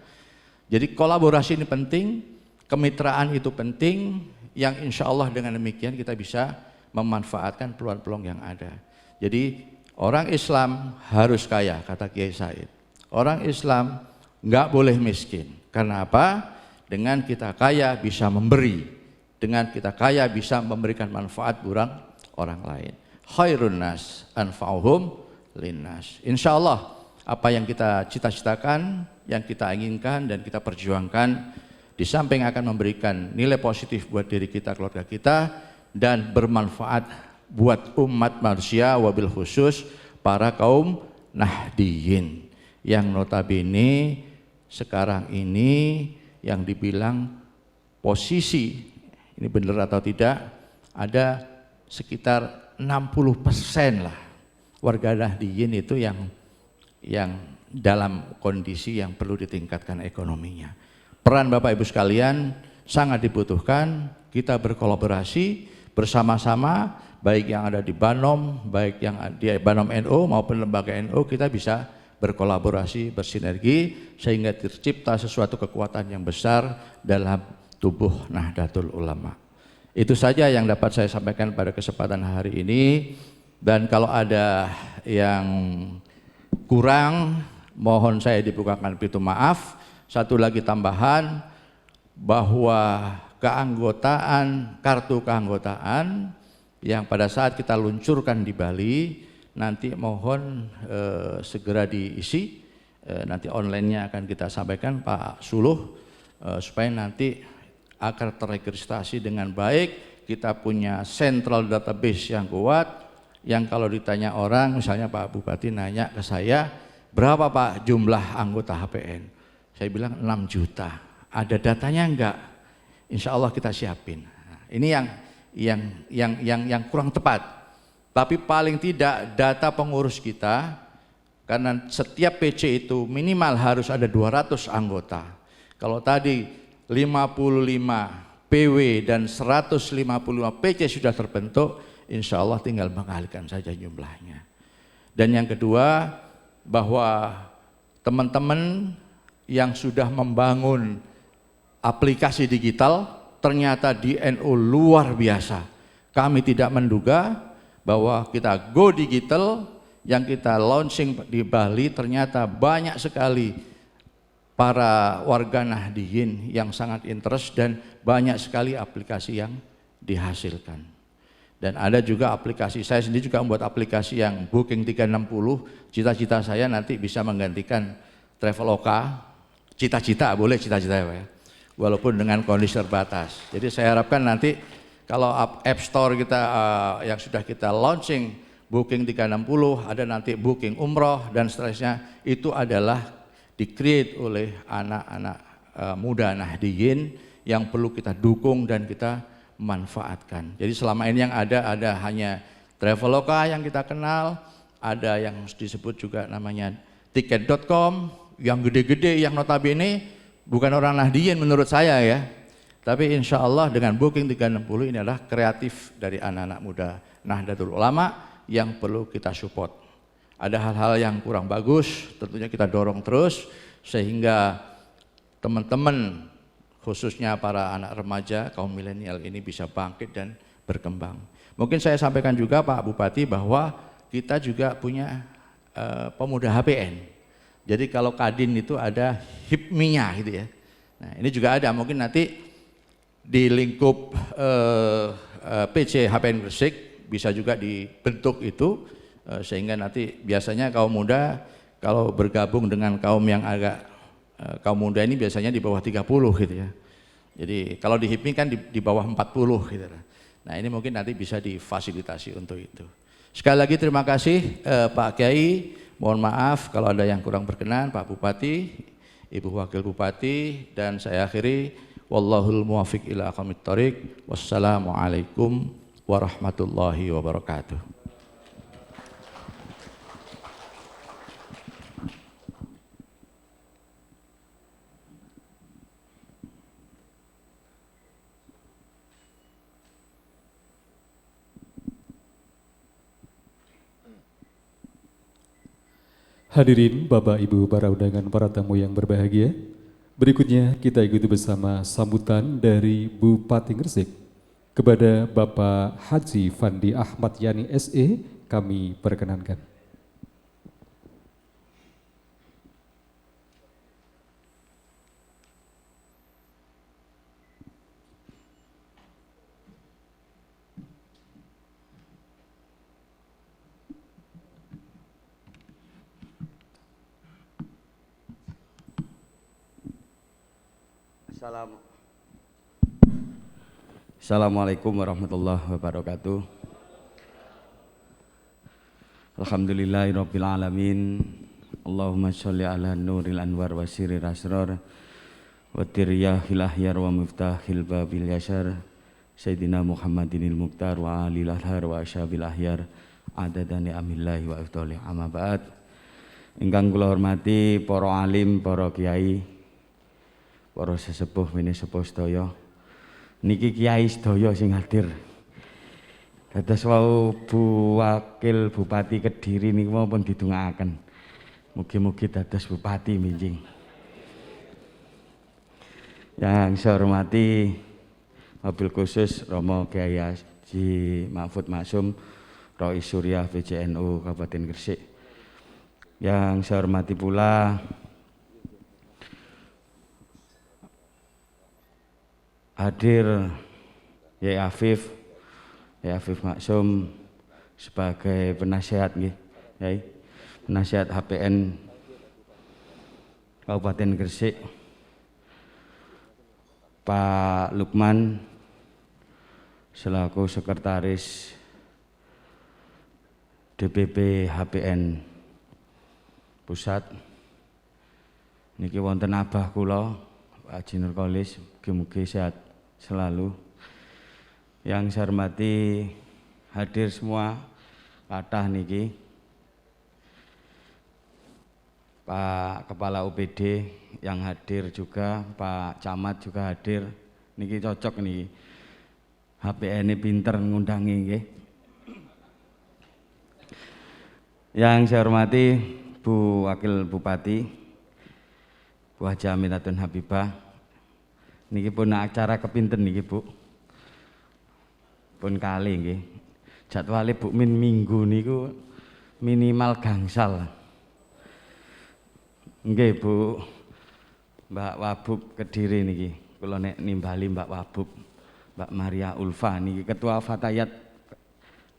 Jadi kolaborasi ini penting, kemitraan itu penting, yang insya Allah dengan demikian kita bisa memanfaatkan peluang-peluang yang ada. Jadi orang Islam harus kaya, kata Kiai Said. Orang Islam nggak boleh miskin. Karena apa? Dengan kita kaya bisa memberi, dengan kita kaya bisa memberikan manfaat orang lain. Khairun nas anfa'uhum linnas. Insya Allah apa yang kita cita-citakan, yang kita inginkan dan kita perjuangkan, di samping akan memberikan nilai positif buat diri kita, keluarga kita, dan bermanfaat buat umat manusia, wabil khusus para kaum Nahdiyin yang notabene sekarang ini yang dibilang posisi, ini benar atau tidak, ada sekitar 60% lah warga Nahdiyin itu yang dalam kondisi yang perlu ditingkatkan ekonominya. Peran Bapak Ibu sekalian sangat dibutuhkan, kita berkolaborasi bersama-sama, baik yang ada di Banom, baik yang di Banom NU maupun lembaga NU, kita bisa berkolaborasi, bersinergi sehingga tercipta sesuatu kekuatan yang besar dalam tubuh Nahdlatul Ulama. Itu saja yang dapat saya sampaikan pada kesempatan hari ini, dan kalau ada yang kurang mohon saya dibukakan pintu maaf. Satu lagi tambahan, bahwa keanggotaan, kartu keanggotaan yang pada saat kita luncurkan di Bali nanti mohon segera diisi, nanti online-nya akan kita sampaikan Pak Suluh, supaya nanti agar terregistrasi dengan baik, kita punya central database yang kuat, yang kalau ditanya orang, misalnya Pak Bupati nanya ke saya, berapa Pak jumlah anggota HPN? Saya bilang 6 juta. Ada datanya enggak? Insya Allah kita siapin. Nah, ini yang kurang tepat. Tapi paling tidak data pengurus kita, karena setiap PC itu minimal harus ada 200 anggota. Kalau tadi 55 PW dan 155 PC sudah terbentuk, insya Allah tinggal mengalihkan saja jumlahnya. Dan yang kedua, bahwa teman-teman yang sudah membangun aplikasi digital ternyata di NU luar biasa. Kami tidak menduga bahwa kita go digital yang kita launching di Bali ternyata banyak sekali para warga Nahdiyin yang sangat interest dan banyak sekali aplikasi yang dihasilkan. Dan ada juga aplikasi, saya sendiri juga membuat aplikasi yang Booking 360, cita-cita saya nanti bisa menggantikan Traveloka, cita-cita, boleh cita-cita ya, walaupun dengan kondisi terbatas. Jadi saya harapkan nanti kalau App Store kita yang sudah kita launching Booking 360, ada nanti Booking Umroh dan seterusnya, itu adalah di-create oleh anak-anak muda Nahdiyin yang perlu kita dukung dan kita manfaatkan. Jadi selama ini yang ada hanya Traveloka yang kita kenal, ada yang disebut juga namanya tiket.com yang gede-gede, yang notabene bukan orang Nahdiyin menurut saya ya. Tapi insya Allah dengan Booking 360 ini adalah kreatif dari anak-anak muda Nahdlatul Ulama yang perlu kita support. Ada hal-hal yang kurang bagus, tentunya kita dorong terus sehingga teman-teman khususnya para anak remaja, kaum milenial ini bisa bangkit dan berkembang. Mungkin saya sampaikan juga Pak Bupati bahwa kita juga punya pemuda HPN. Jadi kalau Kadin itu ada HIPMI-nya gitu ya. Nah ini juga ada, mungkin nanti di lingkup PC HPN Gresik bisa juga dibentuk itu, sehingga nanti biasanya kaum muda kalau bergabung dengan kaum yang agak kaum muda ini biasanya di bawah 30 gitu ya. Jadi kalau di HIPMI kan di bawah 40 gitu. Nah ini mungkin nanti bisa difasilitasi untuk itu. Sekali lagi terima kasih Pak Kiai, mohon maaf kalau ada yang kurang berkenan, Pak Bupati, Ibu Wakil Bupati, dan saya akhiri, wallahul muwafiq ila aqwamit thoriq, wassalamualaikum warahmatullahi wabarakatuh. Hadirin Bapak Ibu para undangan, para tamu yang berbahagia, berikutnya kita ikuti bersama sambutan dari Bupati Gresik kepada Bapak Haji Fandi Ahmad Yani SE, kami perkenankan. Assalamualaikum warahmatullahi wabarakatuh. Alhamdulillahirabbil alamin. Allahumma sholli ala nuril anwar wa sirril asrar wa tiryahil ahyar wa miftahil babil yasar Sayyidina Muhammadinil Muqtar wa alil athar wa ashabil ahyar adadani amillahi wa iftolih amma ba'd. Ingkang kula hormati para alim, para kiai, para sesepuh mini sepuh sedaya. Niki kiai sedaya sing hadir. Dados wau Bu Wakil Bupati Kediri niku pun didongaaken. Mugi-mugi dados bupati minjing. Yang saya hormati wabil khusus Romo Kiai Haji Mahfud Maksum Rais Suriah PCNU Kabupaten Gresik. Yang saya hormati pula hadir Yai Afif Maksum sebagai penasihat nggih, Yai, penasihat HPN Kabupaten Gresik. Pak Lukman selaku sekretaris DPP HPN Pusat. Niki wonten abah kula Pak Haji Nurkolis, mugi-mugi sehat selalu. Yang saya hormati hadir semua kathah niki. Pak Kepala UPD yang hadir juga, Pak Camat juga hadir. Niki cocok niki. HPN ini pinter ngundangi nggih. Yang saya hormati Bu Wakil Bupati Bu Haji Aminatun Habibah. Niki pun acara kepinten niki Bu. Pun kali nggih. Jadwale Bu Min minggu niku minimal gangsal. Nggih Bu, Mbak Wabub Kediri niki. Kula nek nimbali Mbak Wabub, Mbak Maria Ulfa niki Ketua Fatayat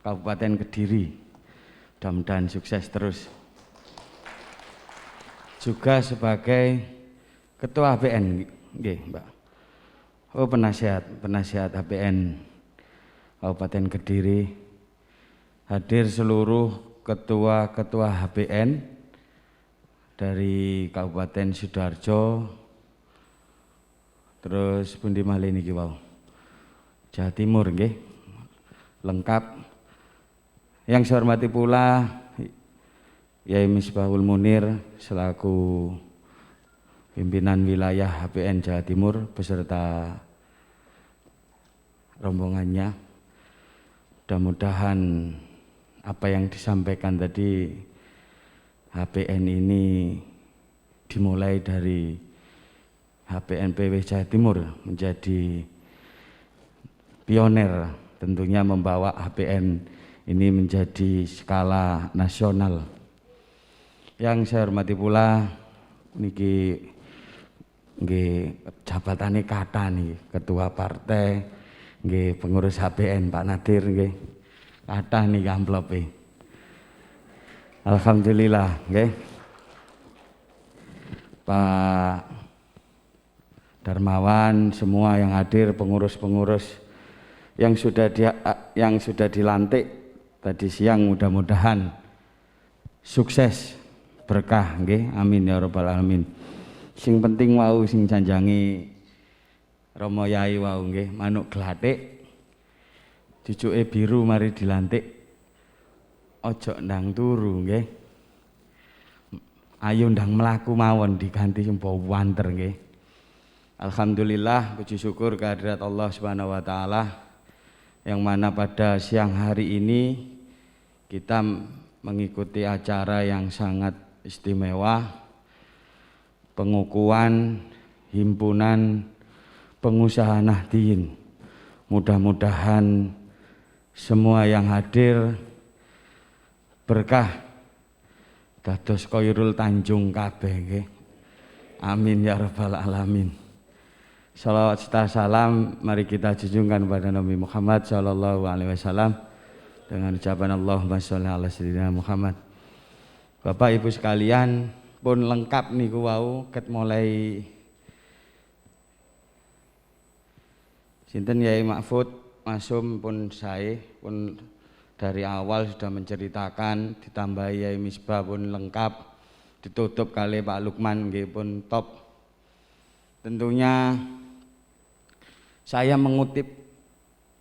Kabupaten Kediri. Mudah-mudahan sukses terus. Juga sebagai Ketua HPN nggih, Mbak. Oh, penasihat HPN Kabupaten Kediri. Hadir seluruh ketua-ketua HPN dari Kabupaten Sidoarjo, terus pundi malih niki wau, Jawa Timur nggih, lengkap. Yang saya hormati pula Yai Misbahul Munir selaku pimpinan wilayah HPN Jawa Timur beserta rombongannya. Mudah-mudahan apa yang disampaikan tadi HPN ini dimulai dari HPN PW Jawa Timur menjadi pioner, tentunya membawa HPN ini menjadi skala nasional. Yang saya hormati pula niki nggih jabatane kathah niki, ketua partai nggih, pengurus HPN Pak Nadir nggih. Kathah niki amplope. Alhamdulillah nggih. Pak Darmawan, semua yang hadir, pengurus-pengurus yang sudah dilantik tadi siang, mudah-mudahan sukses berkah nggih, amin ya rabbal alamin. Sing penting wau sing janjangi Romo Yai wau nggih, manuk glathik jujuke biru mari dilantik ojo ndang turu nggih, ayo ndang mlaku mawon diganti sempo wanter nggih. Alhamdulillah, puji syukur kehadirat Allah Subhanahu wa taala yang mana pada siang hari ini kita mengikuti acara yang sangat istimewa, pengukuhan himpunan pengusaha Nahdien. Mudah-mudahan semua yang hadir berkah dados Khairul Tanjung kabeh nggih. Amin ya rabbal alamin. Salawat serta salam mari kita junjungkan pada Nabi Muhammad sallallahu alaihi wasallam dengan ucapan Allahumma sholli ala sayyidina Muhammad. Bapak Ibu sekalian, pun lengkap niku wau ket mulai Sinten Yai Mahfud Masum pun saya pun dari awal sudah menceritakan, ditambah Yai Misbah pun lengkap, ditutup kali Pak Lukman nggih pun top. Tentunya saya mengutip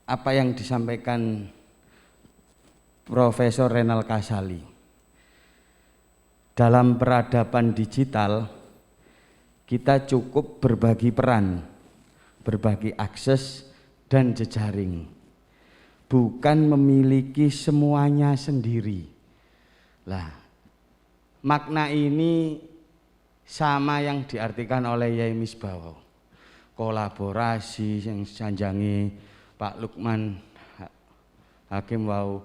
apa yang disampaikan Profesor Renal Kasali. Dalam peradaban digital kita cukup berbagi peran, berbagi akses dan jejaring, bukan memiliki semuanya sendiri. Lah, makna ini sama yang diartikan oleh Yai Misbah. Kolaborasi yang sanjangi Pak Lukman Hakim wau,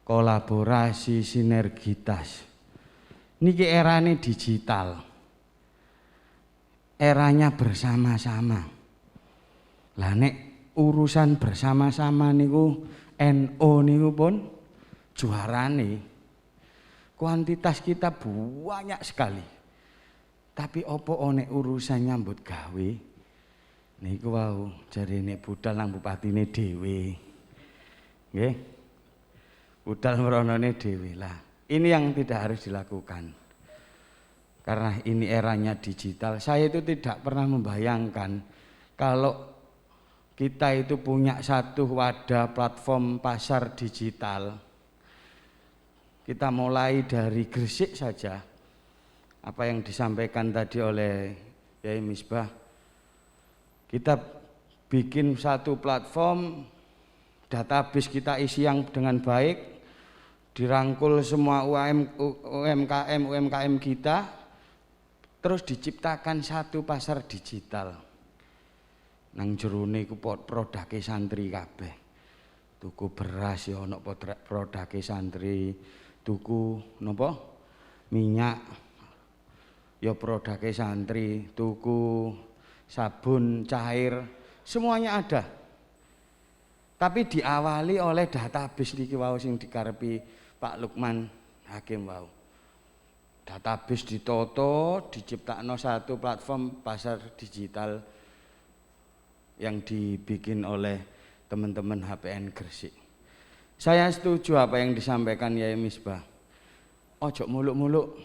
kolaborasi sinergitas. Niki erane digital, eranya bersama-sama. Lah nek urusan bersama-sama niku NO niku pun juarane. Kuantitas kita banyak sekali. Tapi opo nek urusan nyambut gawe niku wau jarine budal nang bupatine dhewe. Nggih. Budal mronone dhewe lah. Ini yang tidak harus dilakukan. Karena ini eranya digital. Saya itu tidak pernah membayangkan kalau kita itu punya satu wadah platform pasar digital. Kita mulai dari Gresik saja. Apa yang disampaikan tadi oleh Yai Misbah. Kita bikin satu platform, database kita isi yang dengan baik, dirangkul semua UMKM kita, terus diciptakan satu pasar digital. Nang jerone iku produke santri kabeh. Tuku beras ya ana produke santri, tuku napa? Minyak ya produke santri, tuku sabun cair, semuanya ada. Tapi diawali oleh database niki wau sing dikarepi Pak Lukman Hakim wau. Database ditoto, diciptakno satu platform pasar digital yang dibikin oleh teman-teman HPN Gresik. Saya setuju apa yang disampaikan Yai Misbah. Ojo muluk-muluk.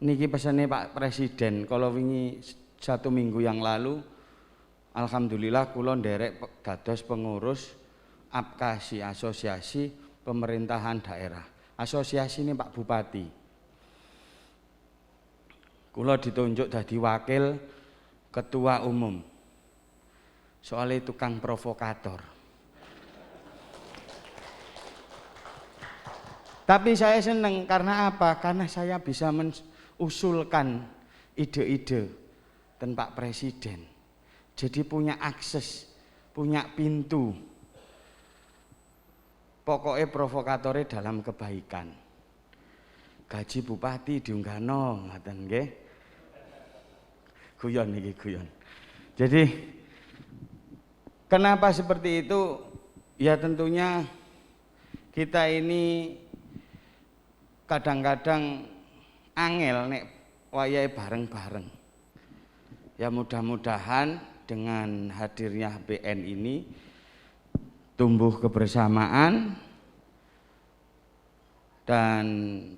Niki pesane Pak Presiden, kalau wingi 1 minggu yang lalu, alhamdulillah kula nderek dados pengurus APKASI, Asosiasi Pemerintahan Daerah. Asosiasi ini Pak Bupati. Kula ditunjuk dadi wakil ketua umum. Soalnya tukang provokator. Tapi saya senang karena apa? Karena saya bisa mengusulkan ide-ide dan Pak Presiden. Jadi punya akses, punya pintu. Pokoknya provokatornya dalam kebaikan. Gaji bupati diunggahno, ngaten nggih. Guyon iki guyon. Jadi kenapa seperti itu? Ya tentunya kita ini kadang-kadang angel nek wayahe bareng-bareng. Ya mudah-mudahan dengan hadirnya BN ini tumbuh kebersamaan dan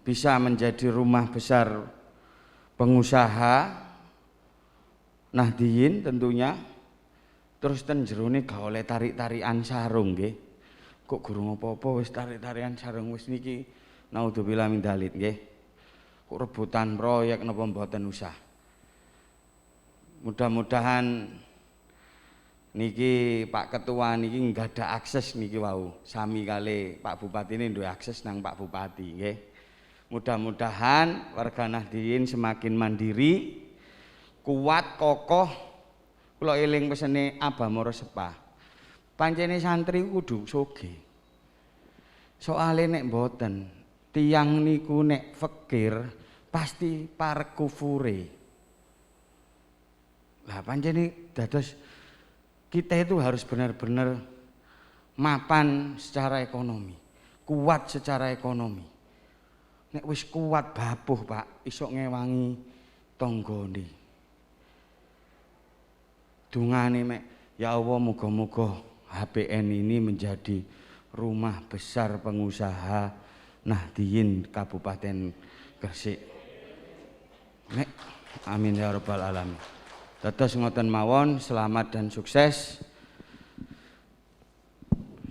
bisa menjadi rumah besar pengusaha Nahdiyin tentunya. Terus ten jerone gak oleh tarik-tarikan sarung nggih. Kok gurung apa-apa wis tarik-tarikan sarung wis niki naudzubillah min dzalik nggih. Kok rebutan proyek napa mboten usah. Mudah-mudahan niki Pak Ketua niki nggak ada akses niki wau. Sami kali Pak Bupati ini duwe akses nang Pak Bupati nggih. Mudah-mudahan warga Nahdiyin semakin mandiri, kuat, kokoh. Kula eling pesene Abah Moro Sepah. Pancene santri kudu sugih. Soale nek mboten, tiyang niku nek fakir pasti parek kufure. Lah pancene dados kita itu harus benar-benar mapan secara ekonomi, kuat secara ekonomi. Nek wis kuat babuh Pak, iso ngewangi tanggane. Dungane mek Ya Allah, moga-moga HPN ini menjadi rumah besar pengusaha Nahdien Kabupaten Gresik. Nek, amin ya rabbal alamin. Dados ngoten mawon, selamat dan sukses.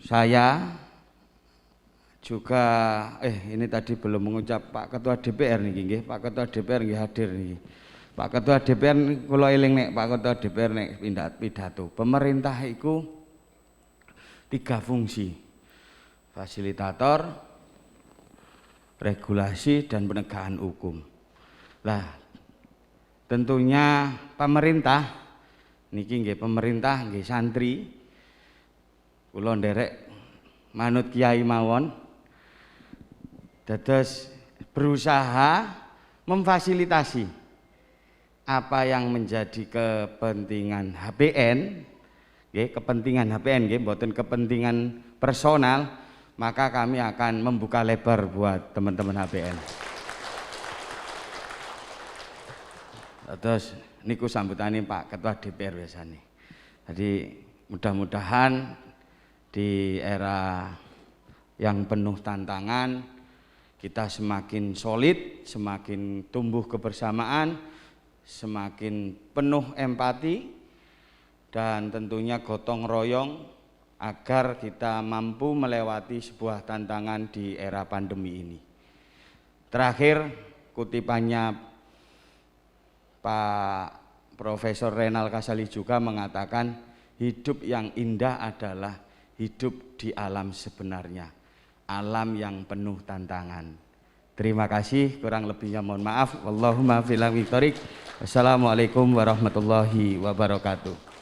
Saya juga ini tadi belum mengucap Pak Ketua DPR niki nggih, Pak Ketua DPR nggih hadir niki. Pak Ketua DPR kula eling nek Pak Ketua DPR nek pidato. Pemerintah iku 3 fungsi. Fasilitator, regulasi dan penegakan hukum. Lah, tentunya pemerintah niki nggih pemerintah nggih santri kula nderek manut kiai mawon dados berusaha memfasilitasi apa yang menjadi kepentingan HPN nggih, kepentingan HPN nggih, mboten kepentingan personal, maka kami akan membuka lebar buat teman-teman HPN. Terus niku sambutane Pak Ketua DPR biasanya. Jadi mudah-mudahan di era yang penuh tantangan kita semakin solid, semakin tumbuh kebersamaan, semakin penuh empati dan tentunya gotong royong agar kita mampu melewati sebuah tantangan di era pandemi ini. Terakhir kutipannya Pak Profesor Renal Kasali juga mengatakan hidup yang indah adalah hidup di alam sebenarnya, alam yang penuh tantangan. Terima kasih, kurang lebihnya mohon maaf. Wallahumma fil aqwitorik. Wassalamualaikum warahmatullahi wabarakatuh.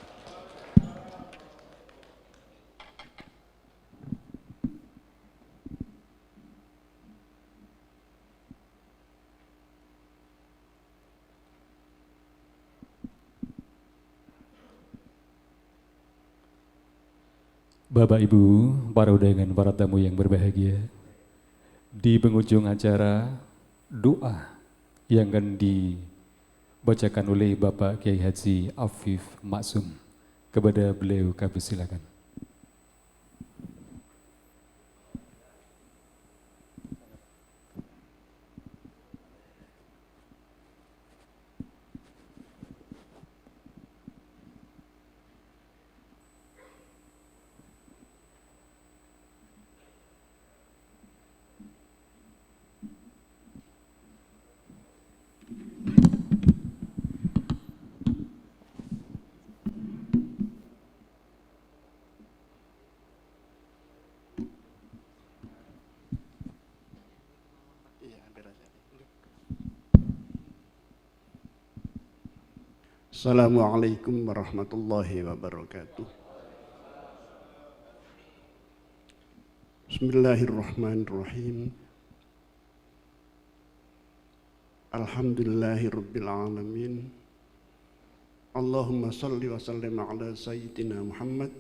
Bapak Ibu, para undangan, para tamu yang berbahagia, di penghujung acara doa yang akan dibacakan oleh Bapak Kiai Haji Afif Maksum, kepada beliau kami silakan. Assalamualaikum warahmatullahi wabarakatuh. Bismillahirrahmanirrahim. Alhamdulillahirabbil alamin. Allahumma shalli wa sallim ala sayyidina Muhammad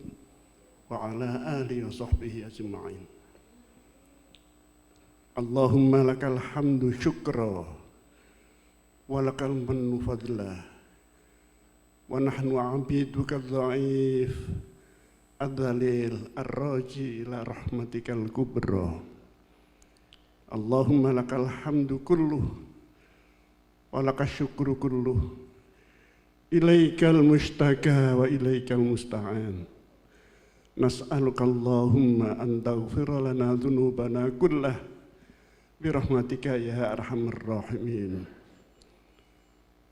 wa ala alihi wa sahbihi ajma'in. Allahumma lakal hamdu syukra wa lakal mannu fadla. Wa nahnu abiduka dhaif ad-dhalil ar-raji ila rahmatikal kubra. Allahumma lakal hamdu kulluh wa lakas syukru kulluh. Ilaikal mustaka wa ilaikal musta'an. Nas'aluka Allahumma an taghfira lana dhunubana kullah birahmatika ya arhamar rahimin.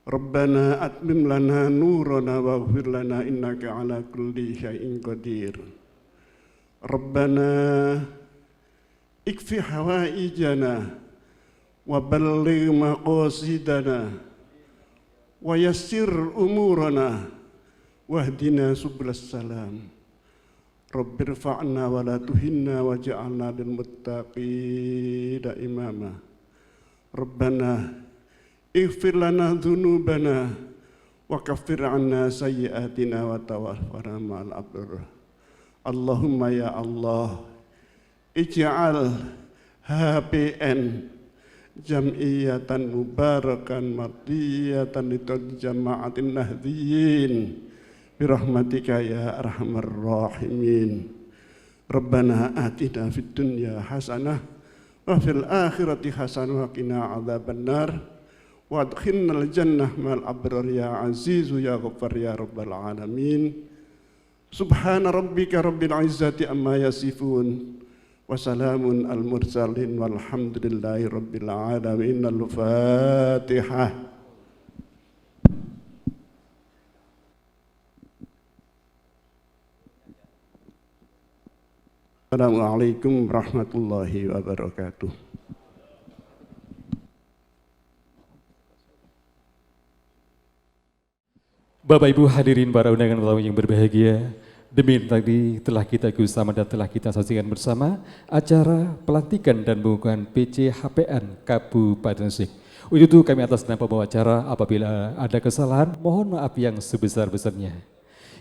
Rabbana atmim lana nurana waghfir lana innaka ala kulli syai'in qadir. Rabbana ikfi hawaijana wa balligh maqasidana wa yassir umurana wahdina subulas salam. Rabbir fa'na wa la tuhinna waj'alna lil muttaqina imama. Rabbana ighfir lana dhunubana wa kaffir anna sayyiatina wa tawaffana ma'al abrar. Allahumma ya Allah, ij'al HPN jam'iyatan mubarakan mardiyatan lidul jama'atin nahdiyin birahmatika ya arhamar rahimin. Rabbana atina fid dunya hasanah wa fil akhirati hasanah wa qina adzabannar wa adkhilnal jannah ma'al abrar ya azizu ya ghaffar ya rabbal alamin. Subhana rabbika rabbil izzati amma yasifun wa salamun al mursalin walhamdulillahi rabbil alamin. Al-Fatihah. Assalamualaikum warahmatullahi wabarakatuh. Bapak Ibu hadirin para undangan tamu yang berbahagia, demikian tadi telah kita bersama dan telah kita saksikan bersama acara pelantikan dan pembukaan PC HPN Kabupaten Gresik. Untuk itu kami atas nama pembawa acara apabila ada kesalahan mohon maaf yang sebesar-besarnya.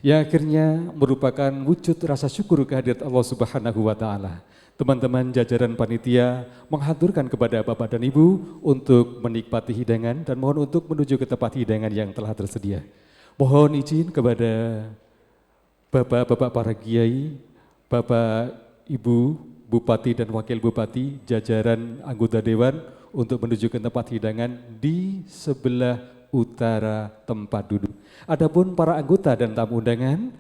Yang akhirnya merupakan wujud rasa syukur kehadirat Allah Subhanahu wa Ta'ala. Teman-teman jajaran panitia menghaturkan kepada Bapak dan Ibu untuk menikmati hidangan dan mohon untuk menuju ke tempat hidangan yang telah tersedia. Mohon izin kepada Bapak-bapak para kiai, Bapak Ibu Bupati dan Wakil Bupati, jajaran anggota Dewan untuk menuju ke tempat hidangan di sebelah utara tempat duduk. Adapun para anggota dan tamu undangan,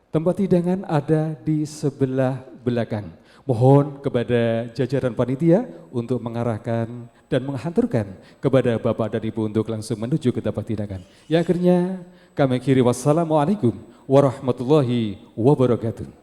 tempat hidangan ada di sebelah belakang. Mohon kepada jajaran panitia untuk mengarahkan dan menghanturkan kepada Bapak dan Ibu untuk langsung menuju ke tempat hidangan. Yang akhirnya kami akhiri wassalamualaikum warahmatullahi wabarakatuh.